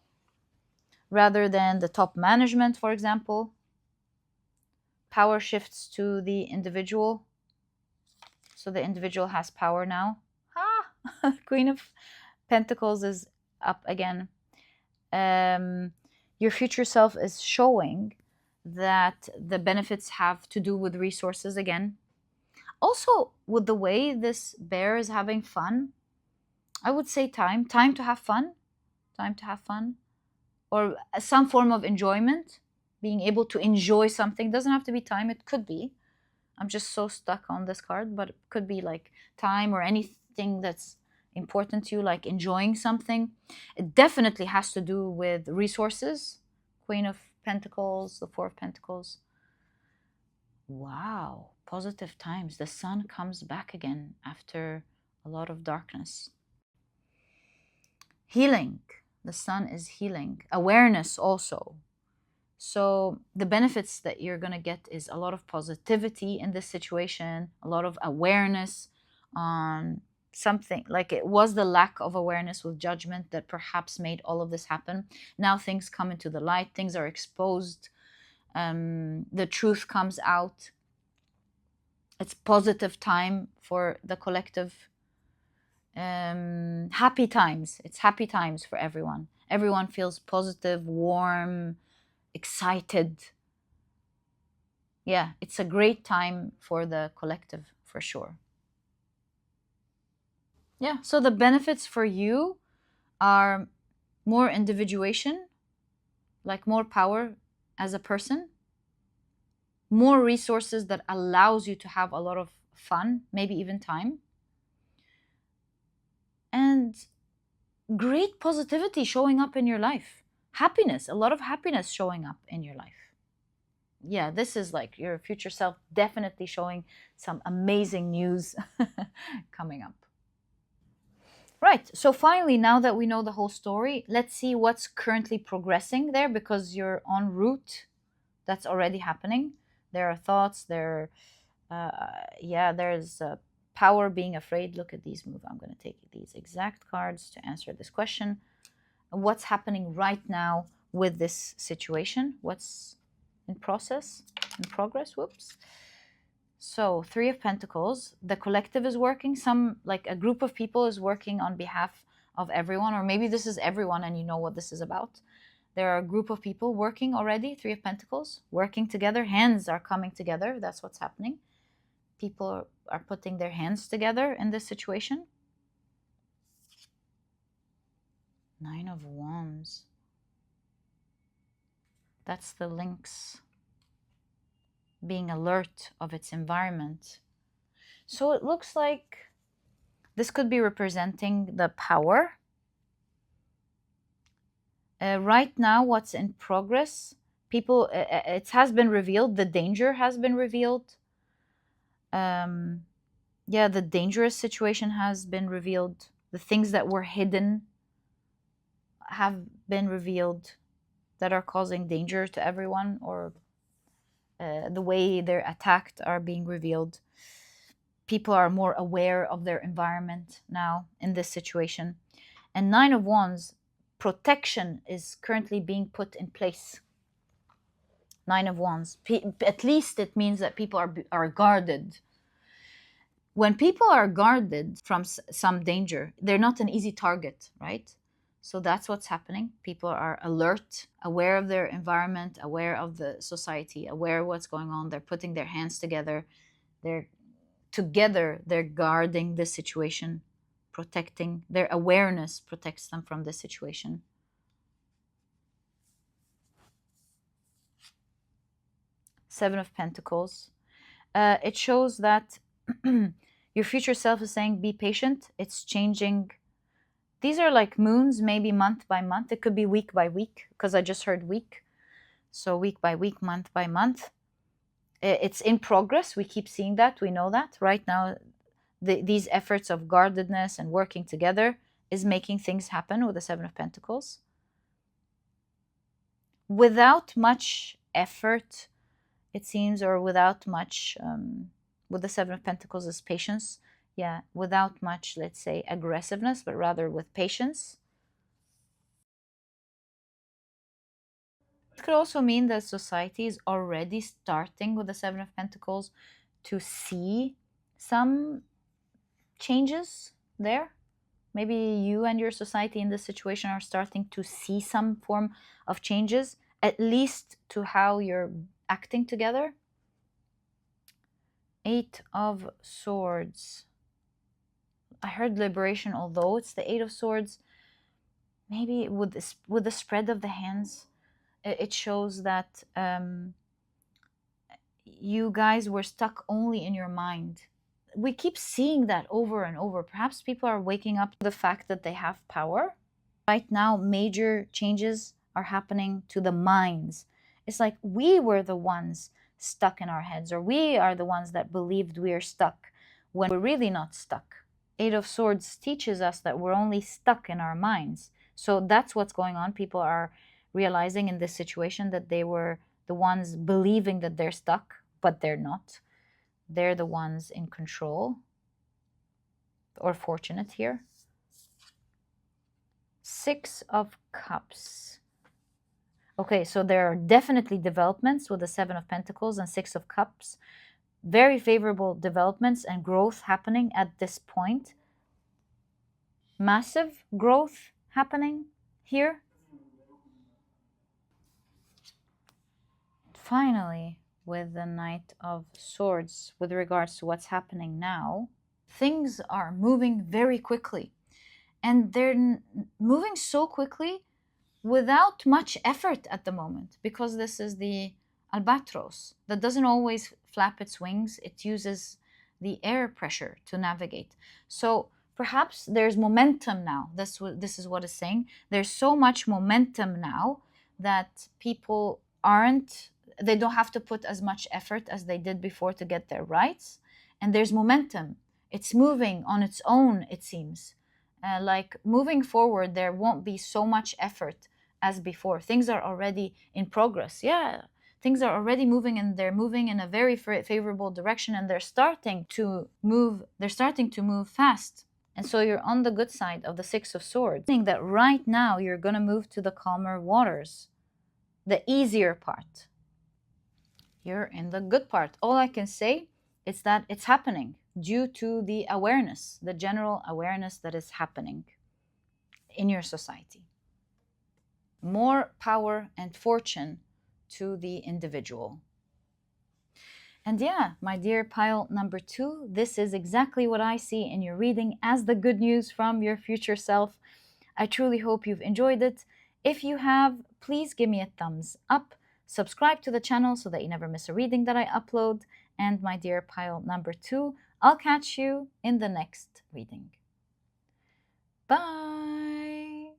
rather than the top management, for example. Power shifts to the individual. So the individual has power now. Queen of Pentacles is up again. Your future self is showing that the benefits have to do with resources again. Also, with the way this bear is having fun, I would say time to have fun. Time to have fun. Or some form of enjoyment. Being able to enjoy something. Doesn't have to be time, it could be. I'm just so stuck on this card, but it could be like time or anything that's important to you, like enjoying something. It definitely has to do with resources. Queen of Pentacles, the Four of Pentacles. Wow, positive times. The sun comes back again after a lot of darkness. Healing. The sun is healing. Awareness also. So the benefits that you're going to get is a lot of positivity in this situation, a lot of awareness on something. Like it was the lack of awareness with judgment that perhaps made all of this happen. Now things come into the light, things are exposed, the truth comes out. It's positive time for the collective. Happy times. It's happy times for everyone. Everyone feels positive, warm, excited. Yeah, it's a great time for the collective for sure. Yeah, so the benefits for you are more individuation, like more power as a person, more resources that allows you to have a lot of fun, maybe even time, and great positivity showing up in your life. Happiness, a lot of happiness showing up in your life. Yeah, this is like your future self definitely showing some amazing news coming up. Right. So finally, now that we know the whole story, let's see what's currently progressing there, because you're en route. That's already happening. There are thoughts. There's power being afraid. Look at these move. I'm going to take these exact cards to answer this question. What's happening right now with this situation? What's in progress? Whoops. So, Three of Pentacles, the collective is working. Like a group of people is working on behalf of everyone, or maybe this is everyone and you know what this is about. There are a group of people working already, Three of Pentacles, working together. Hands are coming together. That's what's happening. People are putting their hands together in this situation. Nine of Wands. That's the lynx being alert of its environment. So it looks like this could be representing the power. Right now, what's in progress, people, it has been revealed, the danger has been revealed. Yeah, the dangerous situation has been revealed. The things that were hidden have been revealed that are causing danger to everyone, or the way they're attacked are being revealed. People are more aware of their environment now in this situation. And Nine of Wands, protection is currently being put in place. Nine of Wands. At least it means that people are guarded. When people are guarded from some danger, they're not an easy target, right? So that's what's happening. People are alert, aware of their environment, aware of the society, aware of what's going on. They're putting their hands together. They're guarding the situation, protecting. Their awareness protects them from this situation. Seven of Pentacles. It shows that your future self is saying, be patient. It's changing. These are like moons, maybe month by month. It could be week by week, because I just heard week. So week by week, month by month. It's in progress. We keep seeing that. We know that. Right now, these efforts of guardedness and working together is making things happen with the Seven of Pentacles. Without much effort, it seems, or without much, with the Seven of Pentacles is patience. Yeah, without much, let's say, aggressiveness, but rather with patience. It could also mean that society is already starting with the Seven of Pentacles to see some changes there. Maybe you and your society in this situation are starting to see some form of changes, at least to how you're acting together. Eight of Swords. I heard liberation, although it's the Eight of Swords. Maybe with the spread of the hands, it shows that you guys were stuck only in your mind. We keep seeing that over and over. Perhaps people are waking up to the fact that they have power. Right now, major changes are happening to the minds. It's like we were the ones stuck in our heads, or we are the ones that believed we are stuck when we're really not stuck. Eight of Swords teaches us that we're only stuck in our minds. So that's what's going on. People are realizing in this situation that they were the ones believing that they're stuck, but they're not. They're the ones in control, or fortunate here. Six of Cups. Okay, so there are definitely developments with the Seven of Pentacles and Six of Cups. very favorable developments and growth happening at this point. Massive growth happening here. Finally, with the Knight of Swords, with regards to what's happening now, things are moving very quickly. And they're moving so quickly without much effort at the moment, because this is the albatros that doesn't always flap its wings. It uses the air pressure to navigate. So perhaps there's momentum now. This is what it's saying. There's so much momentum now that people they don't have to put as much effort as they did before to get their rights. And there's momentum. It's moving on its own, it seems. Like moving forward, there won't be so much effort as before. Things are already in progress. Yeah, things are already moving, and they're moving in a very favorable direction, and they're starting to move. They're starting to move fast. And so you're on the good side of the Six of Swords, meaning that right now you're going to move to the calmer waters, the easier part. You're in the good part. All I can say is that it's happening due to the awareness, the general awareness that is happening in your society. More power and fortune to the individual. And yeah, my dear pile number 2, this is exactly what I see in your reading as the good news from your future self. I truly hope you've enjoyed it. If you have, please give me a thumbs up. Subscribe to the channel so that you never miss a reading that I upload. And my dear pile number 2, I'll catch you in the next reading. Bye!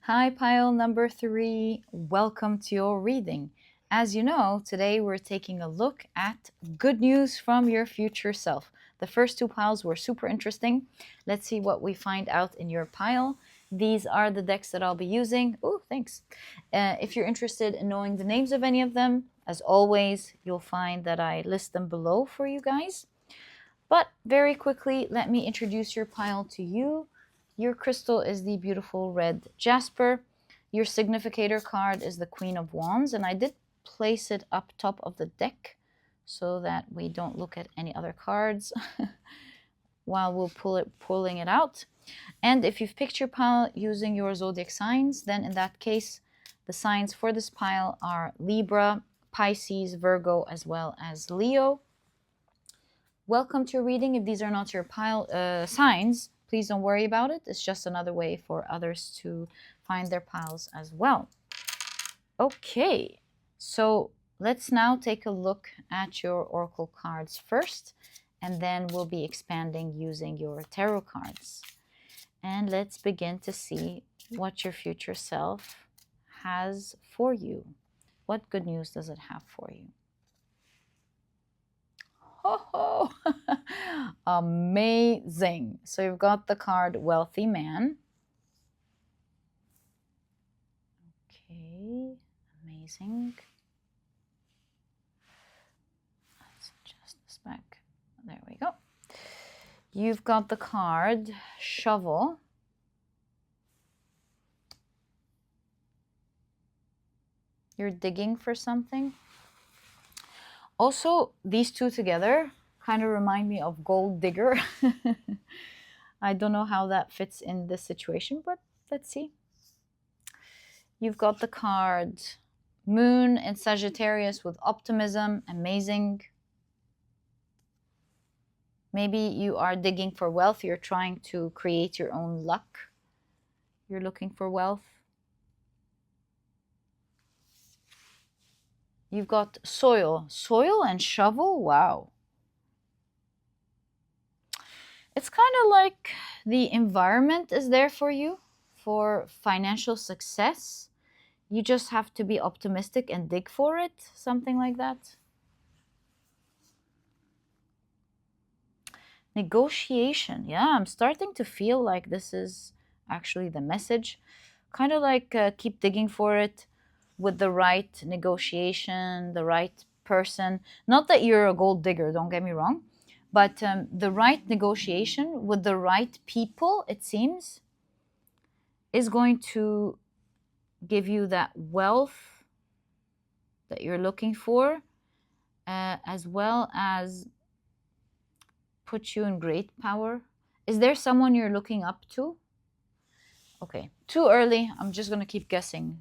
Hi, pile number 3. Welcome to your reading. As you know, today we're taking a look at good news from your future self. The first 2 piles were super interesting. Let's see what we find out in your pile. These are the decks that I'll be using. Oh, thanks. If you're interested in knowing the names of any of them, as always, you'll find that I list them below for you guys. But very quickly, let me introduce your pile to you. Your crystal is the beautiful red Jasper. Your significator card is the Queen of Wands, and I did place it up top of the deck so that we don't look at any other cards while we're pulling it out. And if you've picked your pile using your zodiac signs, then in that case, the signs for this pile are Libra, Pisces, Virgo, as well as Leo. Welcome to your reading. If these are not your pile signs, please don't worry about it. It's just another way for others to find their piles as well. Okay, so let's now take a look at your oracle cards first, and then we'll be expanding using your tarot cards. And let's begin to see what your future self has for you. What good news does it have for you? Oh, amazing. So you've got the card Wealthy Man. Okay, amazing. Let's adjust this back. There we go. You've got the card Shovel. You're digging for something. Also, these two together kind of remind me of Gold Digger. I don't know how that fits in this situation, but let's see. You've got the card Moon in Sagittarius with optimism. Amazing. Maybe you are digging for wealth. You're trying to create your own luck. You're looking for wealth. You've got soil. Soil and shovel? Wow. It's kind of like the environment is there for you for financial success. You just have to be optimistic and dig for it. Something like that. Negotiation. Yeah, I'm starting to feel like this is actually the message. Kind of like keep digging for it with the right negotiation, the right person. Not that you're a gold digger, don't get me wrong, but the right negotiation with the right people, it seems, is going to give you that wealth that you're looking for, as well as put you in great power. Is there someone you're looking up to? Okay, too early. I'm just going to keep guessing.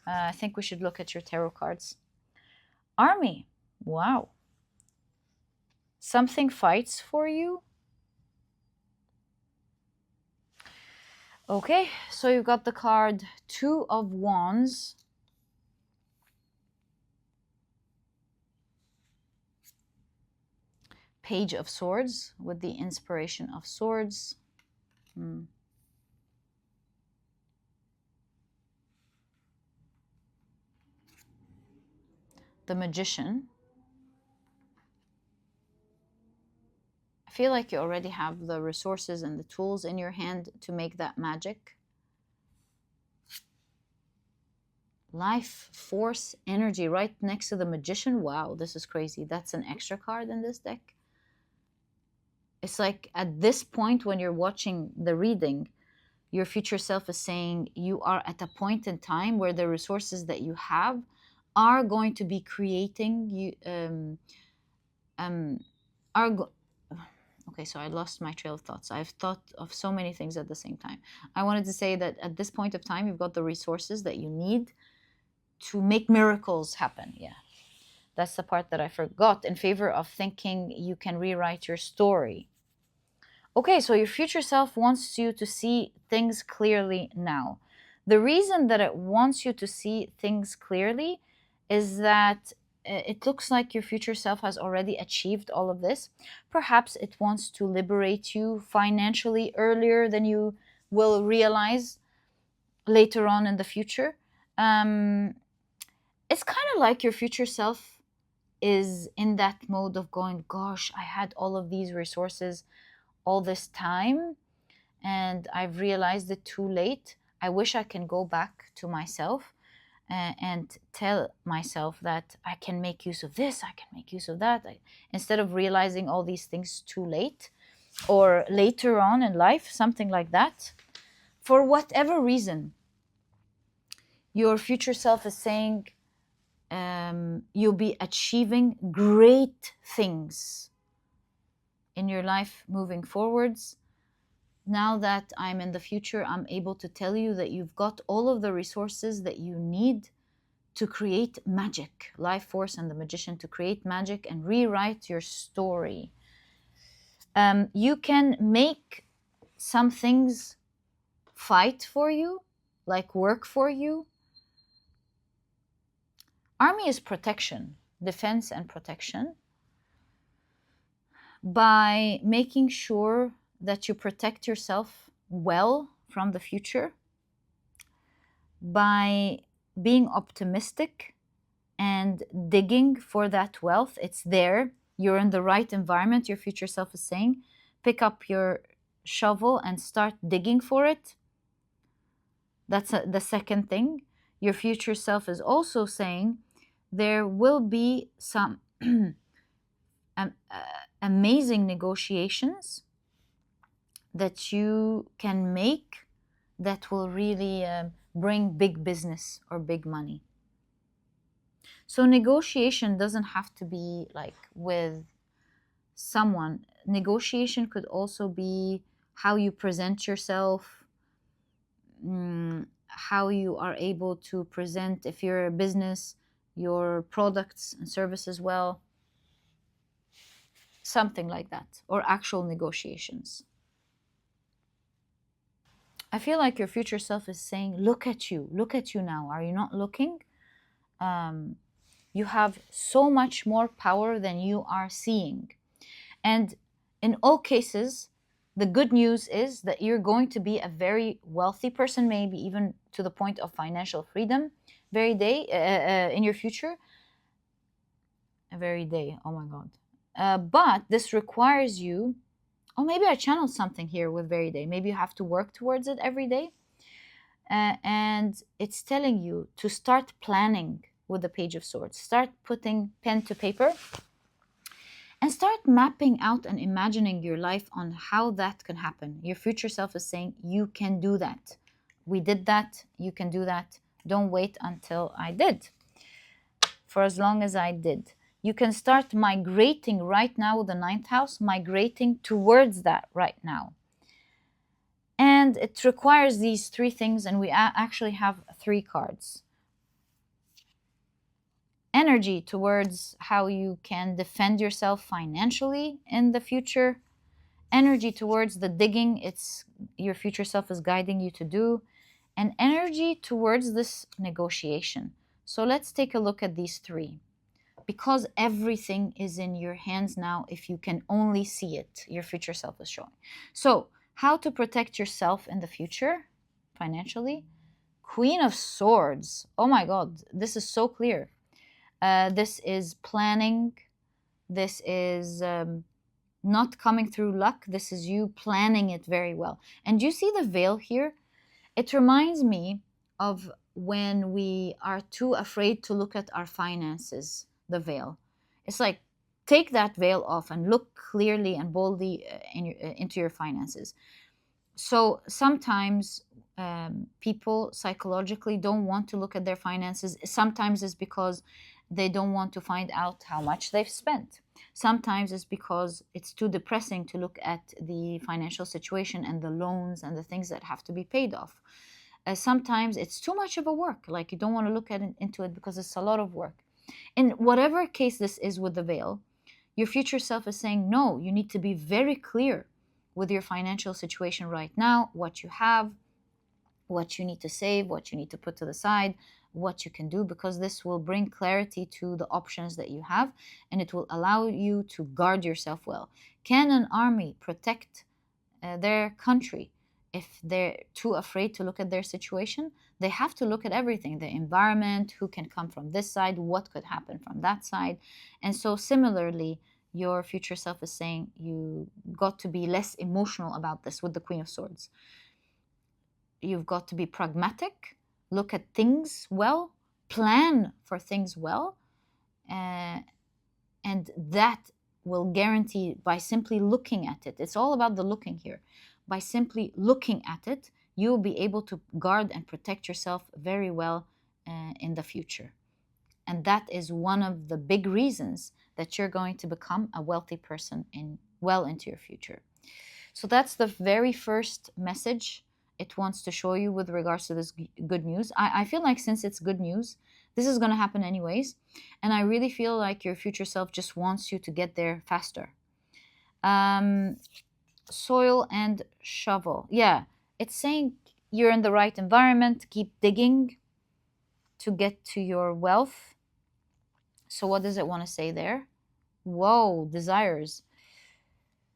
I think we should look at your tarot cards. Army. Wow. Something fights for you. Okay, so you've got the card Two of Wands. Page of Swords with the inspiration of swords. The Magician. I feel like you already have the resources and the tools in your hand to make that magic. Life Force Energy right next to the Magician. Wow, this is crazy. That's an extra card in this deck. It's like at this point when you're watching the reading, your future self is saying you are at a point in time where the resources that you have are going to be creating you okay, so I lost my trail of thoughts. I've thought of so many things at the same time. I wanted to say that at this point of time, you've got the resources that you need to make miracles happen. Yeah, that's the part that I forgot, in favor of thinking you can rewrite your story. Okay, so your future self wants you to see things clearly now. The reason that it wants you to see things clearly is that it looks like your future self has already achieved all of this. Perhaps it wants to liberate you financially earlier than you will realize later on in the future. It's kind of like your future self is in that mode of going, gosh, I had all of these resources all this time and I've realized it too late. I wish I can go back to myself and tell myself that I can make use of this, I can make use of that, instead of realizing all these things too late or later on in life, something like that. For whatever reason, your future self is saying you'll be achieving great things in your life moving forwards. Now that I'm in the future, I'm able to tell you that you've got all of the resources that you need to create magic. Life Force and the Magician, to create magic and rewrite your story. You can make some things fight for you, like work for you. Army is protection, defense and protection. By making sure that you protect yourself well from the future, by being optimistic and digging for that wealth. It's there. You're in the right environment, your future self is saying. Pick up your shovel and start digging for it. That's the second thing. Your future self is also saying there will be some amazing negotiations that you can make that will really bring big business or big money. So negotiation doesn't have to be like with someone. Negotiation could also be how you present yourself, how you are able to present, if you're a business, your products and services well, something like that, or actual negotiations. I feel like your future self is saying, look at you now. Are you not looking? You have so much more power than you are seeing. And in all cases, the good news is that you're going to be a very wealthy person, maybe even to the point of financial freedom, in your future. Oh my God. But this requires you, oh, maybe I channeled something here with very day. Maybe you have to work towards it every day. And it's telling you to start planning with the Page of Swords. Start putting pen to paper and start mapping out and imagining your life on how that can happen. Your future self is saying, you can do that. We did that. You can do that. Don't wait until I did. for as long as I did. You can start migrating right now with the ninth house, migrating towards that right now. And it requires these three things, and we actually have three cards. Energy towards how you can defend yourself financially in the future. Energy towards the digging it's your future self is guiding you to do. And energy towards this negotiation. So let's take a look at these three. Because everything is in your hands now, if you can only see it, your future self is showing. So, how to protect yourself in the future financially? Queen of Swords. Oh my God, this is so clear. This is planning. This is not coming through luck. This is you planning it very well. And you see the veil here? It reminds me of when we are too afraid to look at our finances, the veil. It's like, take that veil off and look clearly and boldly into your finances. So sometimes people psychologically don't want to look at their finances. Sometimes it's because they don't want to find out how much they've spent. Sometimes it's because it's too depressing to look at the financial situation and the loans and the things that have to be paid off. Sometimes it's too much of a work, like you don't want to look into it because it's a lot of work. In whatever case this is with the veil, your future self is saying, no, you need to be very clear with your financial situation right now, what you have, what you need to save, what you need to put to the side, what you can do, because this will bring clarity to the options that you have, and it will allow you to guard yourself well. Can an army protect their country if they're too afraid to look at their situation? They have to look at everything, the environment, who can come from this side, what could happen from that side. And so similarly, your future self is saying you got to be less emotional about this with the Queen of Swords. You've got to be pragmatic, look at things well, plan for things well, and that will guarantee, by simply looking at it, it's all about the looking here. By simply looking at it, you'll be able to guard and protect yourself very well in the future. And that is one of the big reasons that you're going to become a wealthy person well into your future. So that's the very first message it wants to show you with regards to this good news. I feel like since it's good news, this is going to happen anyways. And I really feel like your future self just wants you to get there faster. Soil and shovel. Yeah, it's saying you're in the right environment. Keep digging to get to your wealth. So what does it want to say there? Whoa, desires.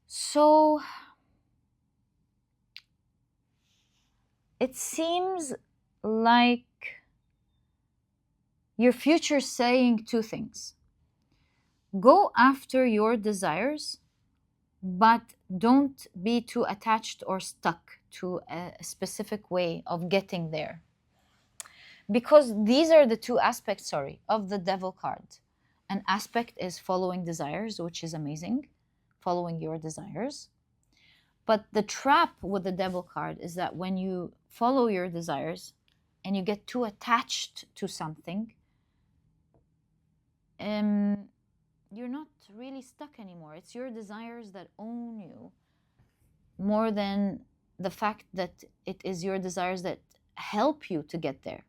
So it seems like your future saying two things. Go after your desires, but don't be too attached or stuck to a specific way of getting there. Because these are the two aspects, of the devil card. An aspect is following desires, which is amazing, following your desires. But the trap with the devil card is that when you follow your desires and you get too attached to something, you're not really stuck anymore. It's your desires that own you more than the fact that it is your desires that help you to get there.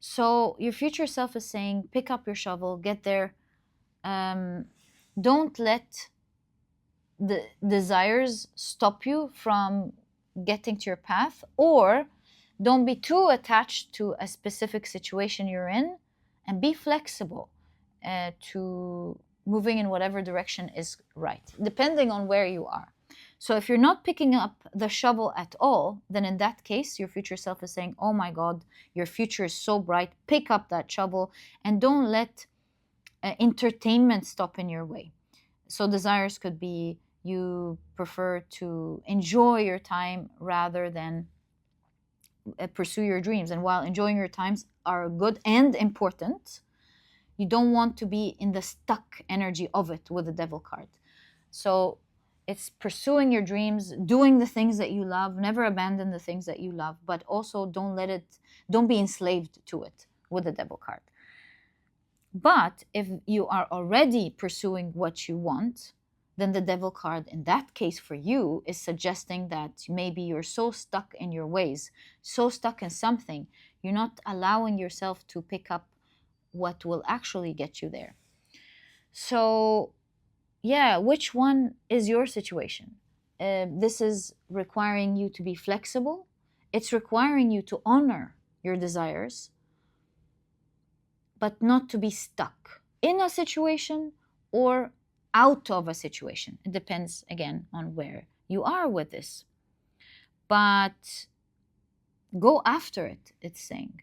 So your future self is saying, pick up your shovel, get there. Don't let the desires stop you from getting to your path, or don't be too attached to a specific situation you're in, and be flexible to moving in whatever direction is right, depending on where you are. So if you're not picking up the shovel at all, then in that case, your future self is saying, oh my God, your future is so bright, pick up that shovel and don't let entertainment stop in your way. So desires could be you prefer to enjoy your time rather than pursue your dreams. And while enjoying your times are good and important, you don't want to be in the stuck energy of it with the devil card. So it's pursuing your dreams, doing the things that you love, never abandon the things that you love, but also don't be enslaved to it with the devil card. But if you are already pursuing what you want, then the devil card in that case for you is suggesting that maybe you're so stuck in your ways, so stuck in something, you're not allowing yourself to pick up what will actually get you there. So, yeah, which one is your situation? This is requiring you to be flexible. It's requiring you to honor your desires, but not to be stuck in a situation or out of a situation. It depends again on where you are with this. But go after it, it's saying.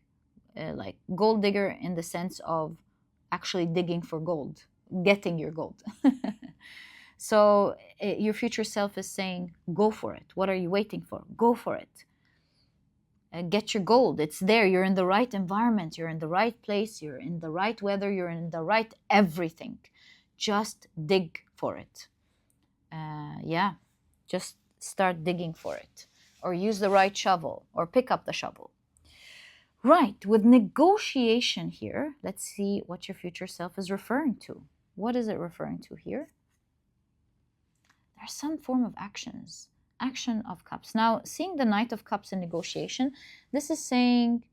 Like gold digger in the sense of actually digging for gold, getting your gold. So your future self is saying, go for it. What are you waiting for? Go for it. Get your gold. It's there. You're in the right environment. You're in the right place. You're in the right weather. You're in the right everything. Just dig for it. Yeah, just start digging for it. Or use the right shovel or pick up the shovel. Right, with negotiation here, let's see what your future self is referring to. What is it referring to here? There's some form of actions. Action of Cups. Now, seeing the Knight of Cups in negotiation, this is saying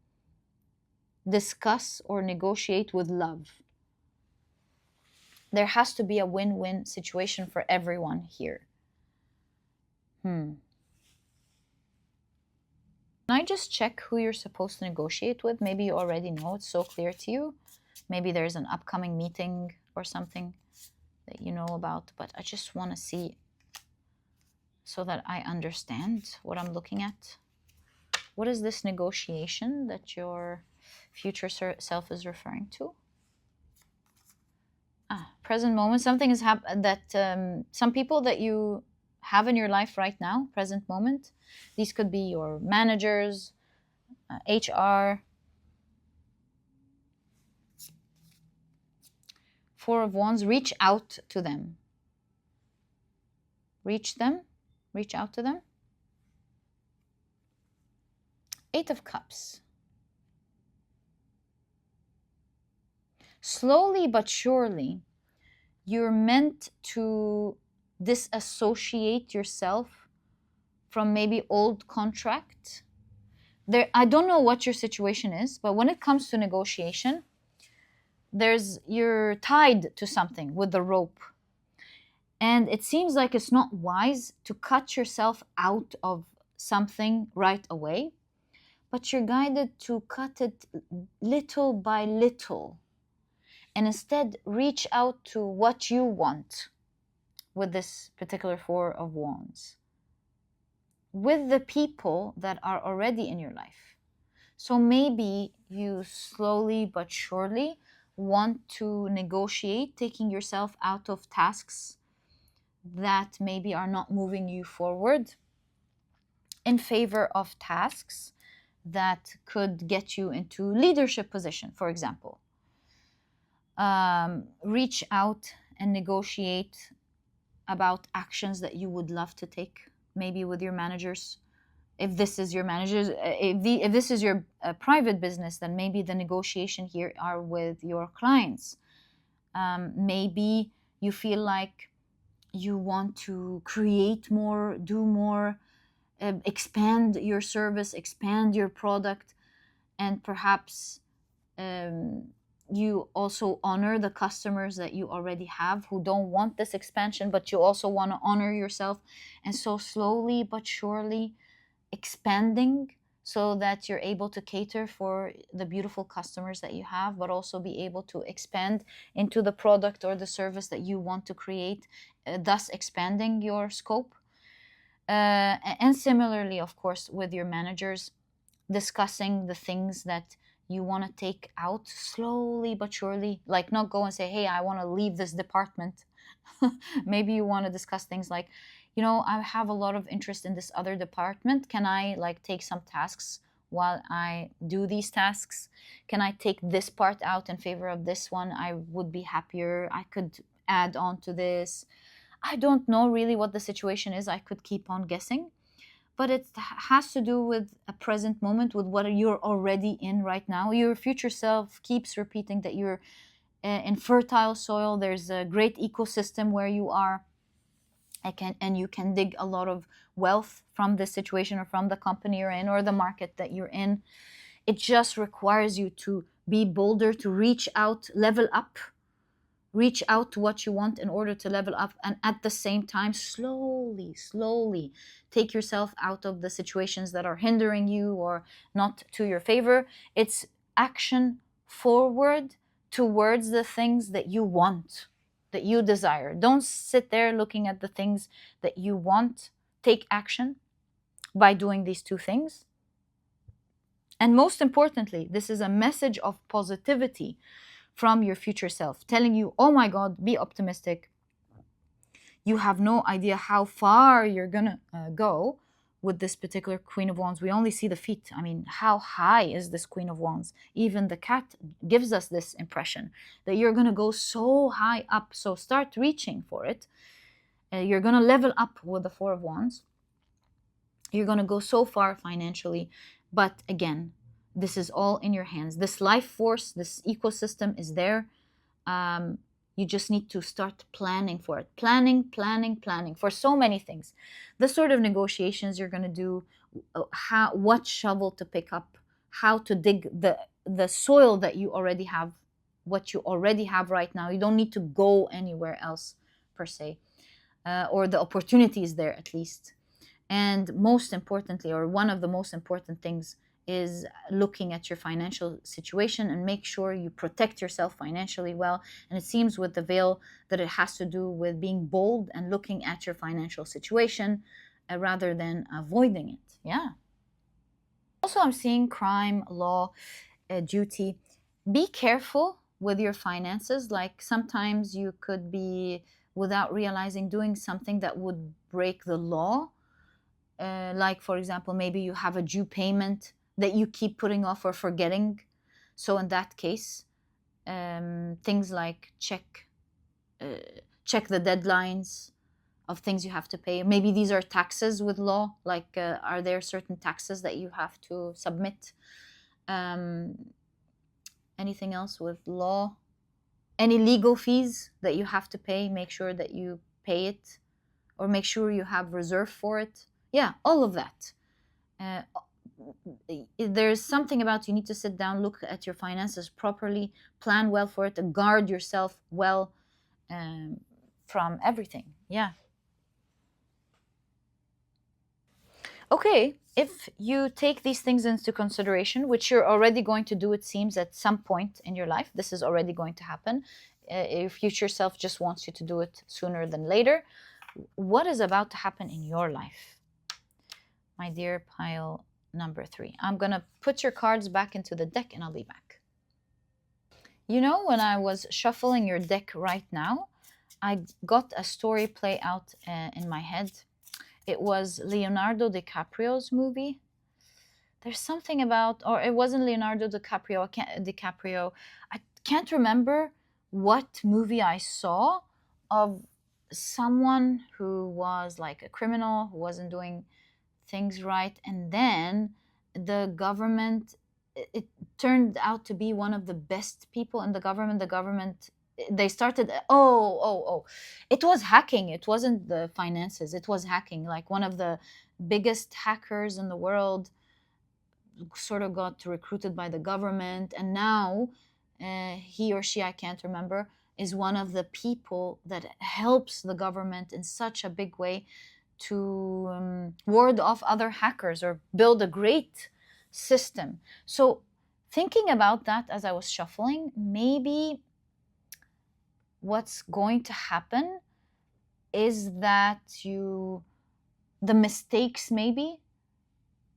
discuss or negotiate with love. There has to be a win-win situation for everyone here. Can I just check who you're supposed to negotiate with? Maybe you already know, it's so clear to you. Maybe there's an upcoming meeting or something that you know about, but I just want to see so that I understand what I'm looking at. What is this negotiation that your future self is referring to? Present moment. Something has happened that some people that you have in your life right now, present moment. These could be your managers, HR. Four of Wands, reach out to them. Reach out to them. Eight of Cups. Slowly but surely, you're meant to disassociate yourself from maybe old contract. I don't know what your situation is, but when it comes to negotiation, you're tied to something with the rope. And it seems like it's not wise to cut yourself out of something right away, but you're guided to cut it little by little and instead reach out to what you want with this particular Four of Wands, with the people that are already in your life. So maybe you slowly but surely want to negotiate, taking yourself out of tasks that maybe are not moving you forward in favor of tasks that could get you into leadership position, for example. Reach out and negotiate about actions that you would love to take, maybe with your managers. If this is your managers, if this is your private business, then maybe the negotiation here are with your clients. Maybe you feel like you want to create more, do more, expand your service, expand your product, and perhaps you also honor the customers that you already have who don't want this expansion, but you also want to honor yourself. And so slowly but surely expanding so that you're able to cater for the beautiful customers that you have, but also be able to expand into the product or the service that you want to create, thus expanding your scope. And similarly, of course, with your managers, discussing the things that you want to take out slowly but surely, like not go and say, hey, I want to leave this department. Maybe you want to discuss things like, I have a lot of interest in this other department. Can I take some tasks while I do these tasks? Can I take this part out in favor of this one? I would be happier. I could add on to this. I don't know really what the situation is. I could keep on guessing. But it has to do with a present moment, with what you're already in right now. Your future self keeps repeating that you're in fertile soil. There's a great ecosystem where you are, and you can dig a lot of wealth from this situation or from the company you're in or the market that you're in. It just requires you to be bolder, to reach out, level up, reach out to what you want in order to level up, and at the same time slowly take yourself out of the situations that are hindering you or not to your favor. It's action forward towards the things that you want, that you desire. Don't sit there looking at the things that you want. Take action by doing these two things. And most importantly, this is a message of positivity from your future self, telling you, oh my God, be optimistic. You have no idea how far you're gonna go with this particular Queen of Wands. We only see the feet. I mean, how high is this Queen of Wands? Even the cat gives us this impression that you're gonna go so high up. So start reaching for it. You're gonna level up with the Four of Wands. You're gonna go so far financially. But again, this is all in your hands. This life force, this ecosystem is there. You just need to start planning for it. Planning for so many things. The sort of negotiations you're going to do, what shovel to pick up, how to dig the soil that you already have, what you already have right now. You don't need to go anywhere else per se, or the opportunity is there at least. And most importantly, or one of the most important things, is looking at your financial situation and make sure you protect yourself financially well. And it seems with the veil that it has to do with being bold and looking at your financial situation rather than avoiding it. Yeah. Also, I'm seeing crime, law, duty. Be careful with your finances. Like sometimes you could be, without realizing, doing something that would break the law. Like, for example, maybe you have a due payment that you keep putting off or forgetting. So in that case, things like check the deadlines of things you have to pay. Maybe these are taxes with law, like are there certain taxes that you have to submit? Anything else with law? Any legal fees that you have to pay, make sure that you pay it, or make sure you have reserve for it. Yeah, all of that. There's something about you need to sit down, look at your finances properly, plan well for it, and guard yourself well from everything. Yeah. Okay, if you take these things into consideration, which you're already going to do, it seems, at some point in your life, this is already going to happen. Your future self just wants you to do it sooner than later. What is about to happen in your life? My dear pile number 3. I'm going to put your cards back into the deck and I'll be back. You know, when I was shuffling your deck right now, I got a story play out in my head. It was Leonardo DiCaprio's movie. There's something about, or it wasn't Leonardo DiCaprio. I can't remember what movie I saw of someone who was like a criminal, who wasn't doing things right, and then the government, it turned out to be one of the best people in the government, they started, it was hacking. It wasn't the finances, it was hacking. Like one of the biggest hackers in the world sort of got recruited by the government, and now he or she, I can't remember, is one of the people that helps the government in such a big way to ward off other hackers or build a great system. So thinking about that as I was shuffling, maybe what's going to happen is that the mistakes maybe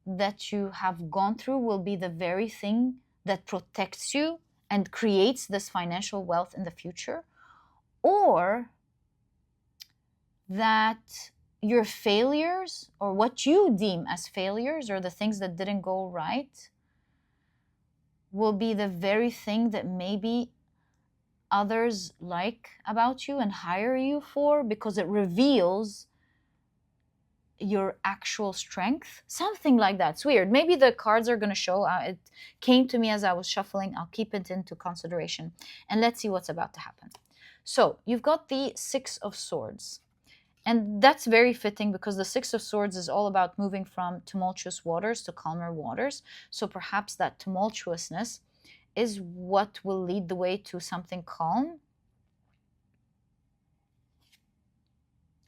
that you have gone through will be the very thing that protects you and creates this financial wealth in the future, or that your failures, or what you deem as failures, or the things that didn't go right, will be the very thing that maybe others like about you and hire you for, because it reveals your actual strength, something like that. It's weird. Maybe the cards are going to show. It came to me as I was shuffling. I'll keep it into consideration, and let's see what's about to happen. So you've got the Six of Swords, and that's very fitting because the Six of Swords is all about moving from tumultuous waters to calmer waters. So perhaps that tumultuousness is what will lead the way to something calm.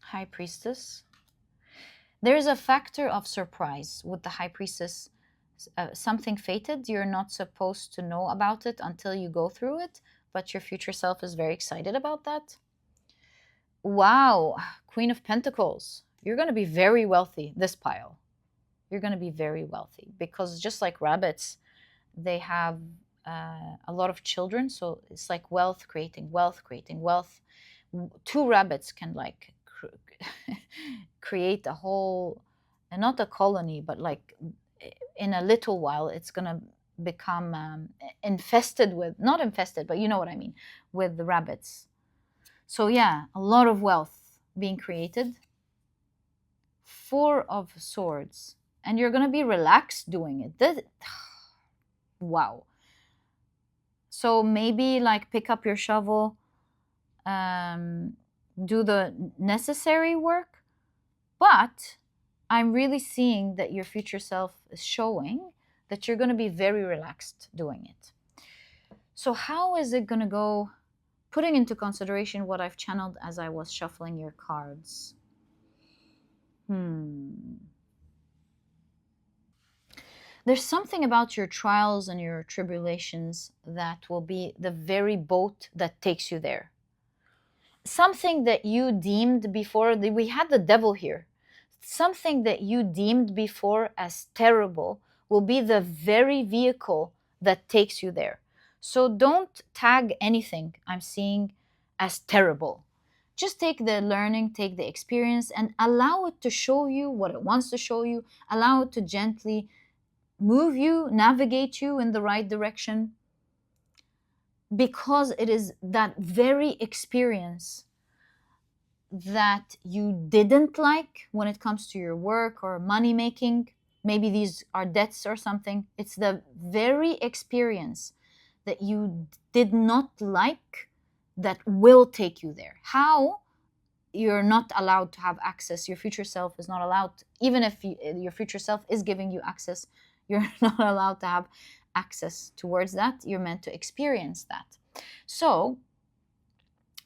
High Priestess. There's a factor of surprise with the High Priestess. Something fated. You're not supposed to know about it until you go through it, but your future self is very excited about that. Wow, Queen of Pentacles. You're going to be very wealthy, this pile. You're going to be very wealthy because just like rabbits, they have a lot of children. So it's like wealth creating wealth, creating wealth. Two rabbits can like create a whole, and not a colony, but like in a little while, it's going to become infested with, not infested, but you know what I mean, with the rabbits. So yeah, a lot of wealth being created. Four of Swords. And you're going to be relaxed doing it. Wow. So maybe like pick up your shovel, do the necessary work. But I'm really seeing that your future self is showing that you're going to be very relaxed doing it. So how is it going to go? Putting into consideration what I've channeled as I was shuffling your cards. There's something about your trials and your tribulations that will be the very boat that takes you there. Something that you deemed before, we had the devil here. Something that you deemed before as terrible will be the very vehicle that takes you there. So don't tag anything I'm seeing as terrible. Just take the learning, take the experience, and allow it to show you what it wants to show you. Allow it to gently move you, navigate you in the right direction, because it is that very experience that you didn't like when it comes to your work or money making. Maybe these are debts or something. It's the very experience that you did not like that will take you there. How? You're not allowed to have access. Your future self is not allowed, even if your future self is giving you access, you're not allowed to have access towards that. You're meant to experience that. So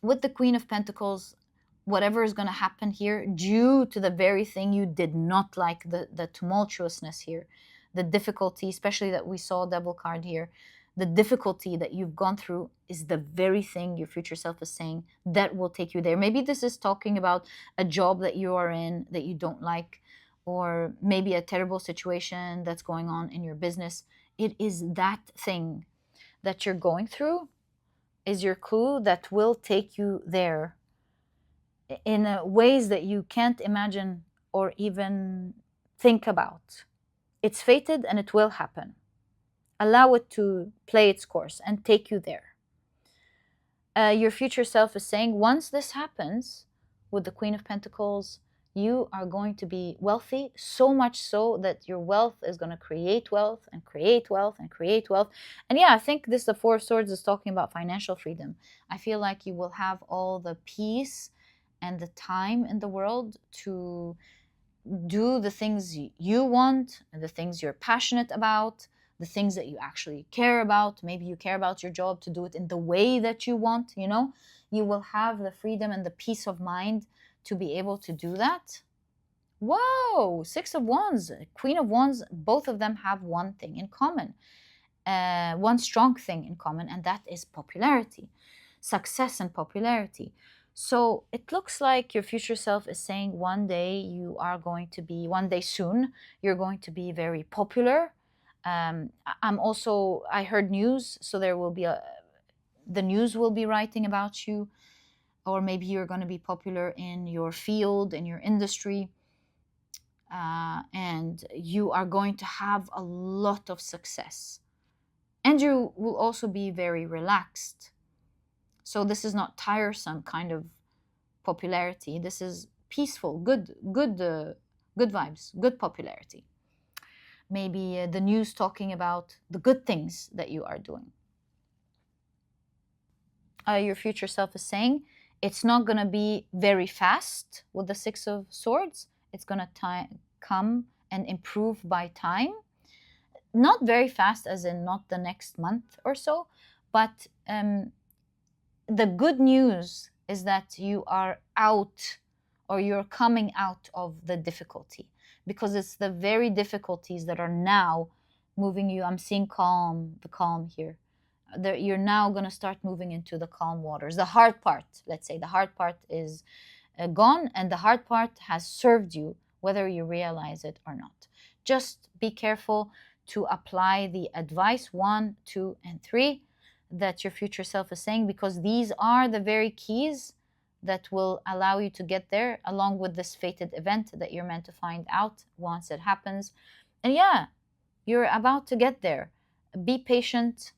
with the Queen of Pentacles, whatever is going to happen here, due to the very thing you did not like, the tumultuousness here, the difficulty, especially that we saw Devil card here, the difficulty that you've gone through is the very thing your future self is saying that will take you there. Maybe this is talking about a job that you are in that you don't like, or maybe a terrible situation that's going on in your business. It is that thing that you're going through is your clue that will take you there in ways that you can't imagine or even think about. It's fated and it will happen. Allow it to play its course and take you there. Your future self is saying, once this happens with the Queen of Pentacles, you are going to be wealthy, so much so that your wealth is going to create wealth and create wealth and create wealth. And yeah, I think this, the Four of Swords, is talking about financial freedom. I feel like you will have all the peace and the time in the world to do the things you want, and the things you're passionate about, the things that you actually care about. Maybe you care about your job, to do it in the way that you want, you know. You will have the freedom and the peace of mind to be able to do that. Whoa, Six of Wands, Queen of Wands, both of them have one thing in common, one strong thing in common, and that is popularity, success and popularity. So it looks like your future self is saying one day you are going to be, one day soon, you're going to be very popular. I heard news, so there will be the news will be writing about you, or maybe you're going to be popular in your field, in your industry, and you are going to have a lot of success. And you will also be very relaxed. So this is not tiresome kind of popularity. This is peaceful, good good vibes, good popularity. Maybe the news talking about the good things that you are doing. Your future self is saying it's not going to be very fast with the Six of Swords. It's going to come and improve by time. Not very fast, as in not the next month or so, but the good news is that you are out, or you're coming out of the difficulty, because it's the very difficulties that are now moving you. I'm seeing calm, the calm here. You're now going to start moving into the calm waters. The hard part, let's say, the hard part is gone, and the hard part has served you, whether you realize it or not. Just be careful to apply the advice 1, 2, and 3 that your future self is saying, because these are the very keys that will allow you to get there, along with this fated event that you're meant to find out once it happens. And yeah, you're about to get there. Be patient.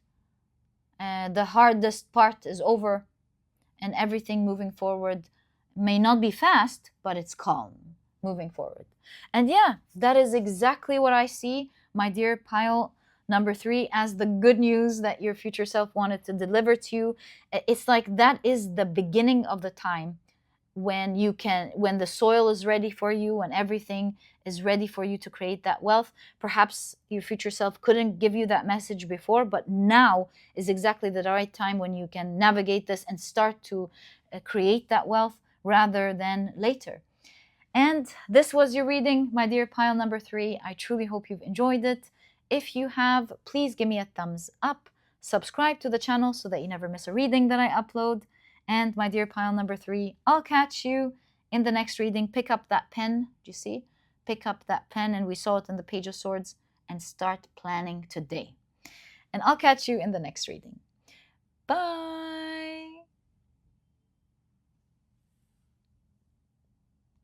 The hardest part is over, and everything moving forward may not be fast, but it's calm moving forward. And yeah, that is exactly what I see, my dear pile number 3, as the good news that your future self wanted to deliver to you. It's like that is the beginning of the time when the soil is ready for you, when everything is ready for you to create that wealth. Perhaps your future self couldn't give you that message before, but now is exactly the right time when you can navigate this and start to create that wealth rather than later. And this was your reading, my dear pile number 3. I truly hope you've enjoyed it. If you have, please give me a thumbs up. Subscribe to the channel so that you never miss a reading that I upload. And my dear pile number 3, I'll catch you in the next reading. Pick up that pen. Do you see? Pick up that pen, and we saw it in the Page of Swords, and start planning today. And I'll catch you in the next reading. Bye.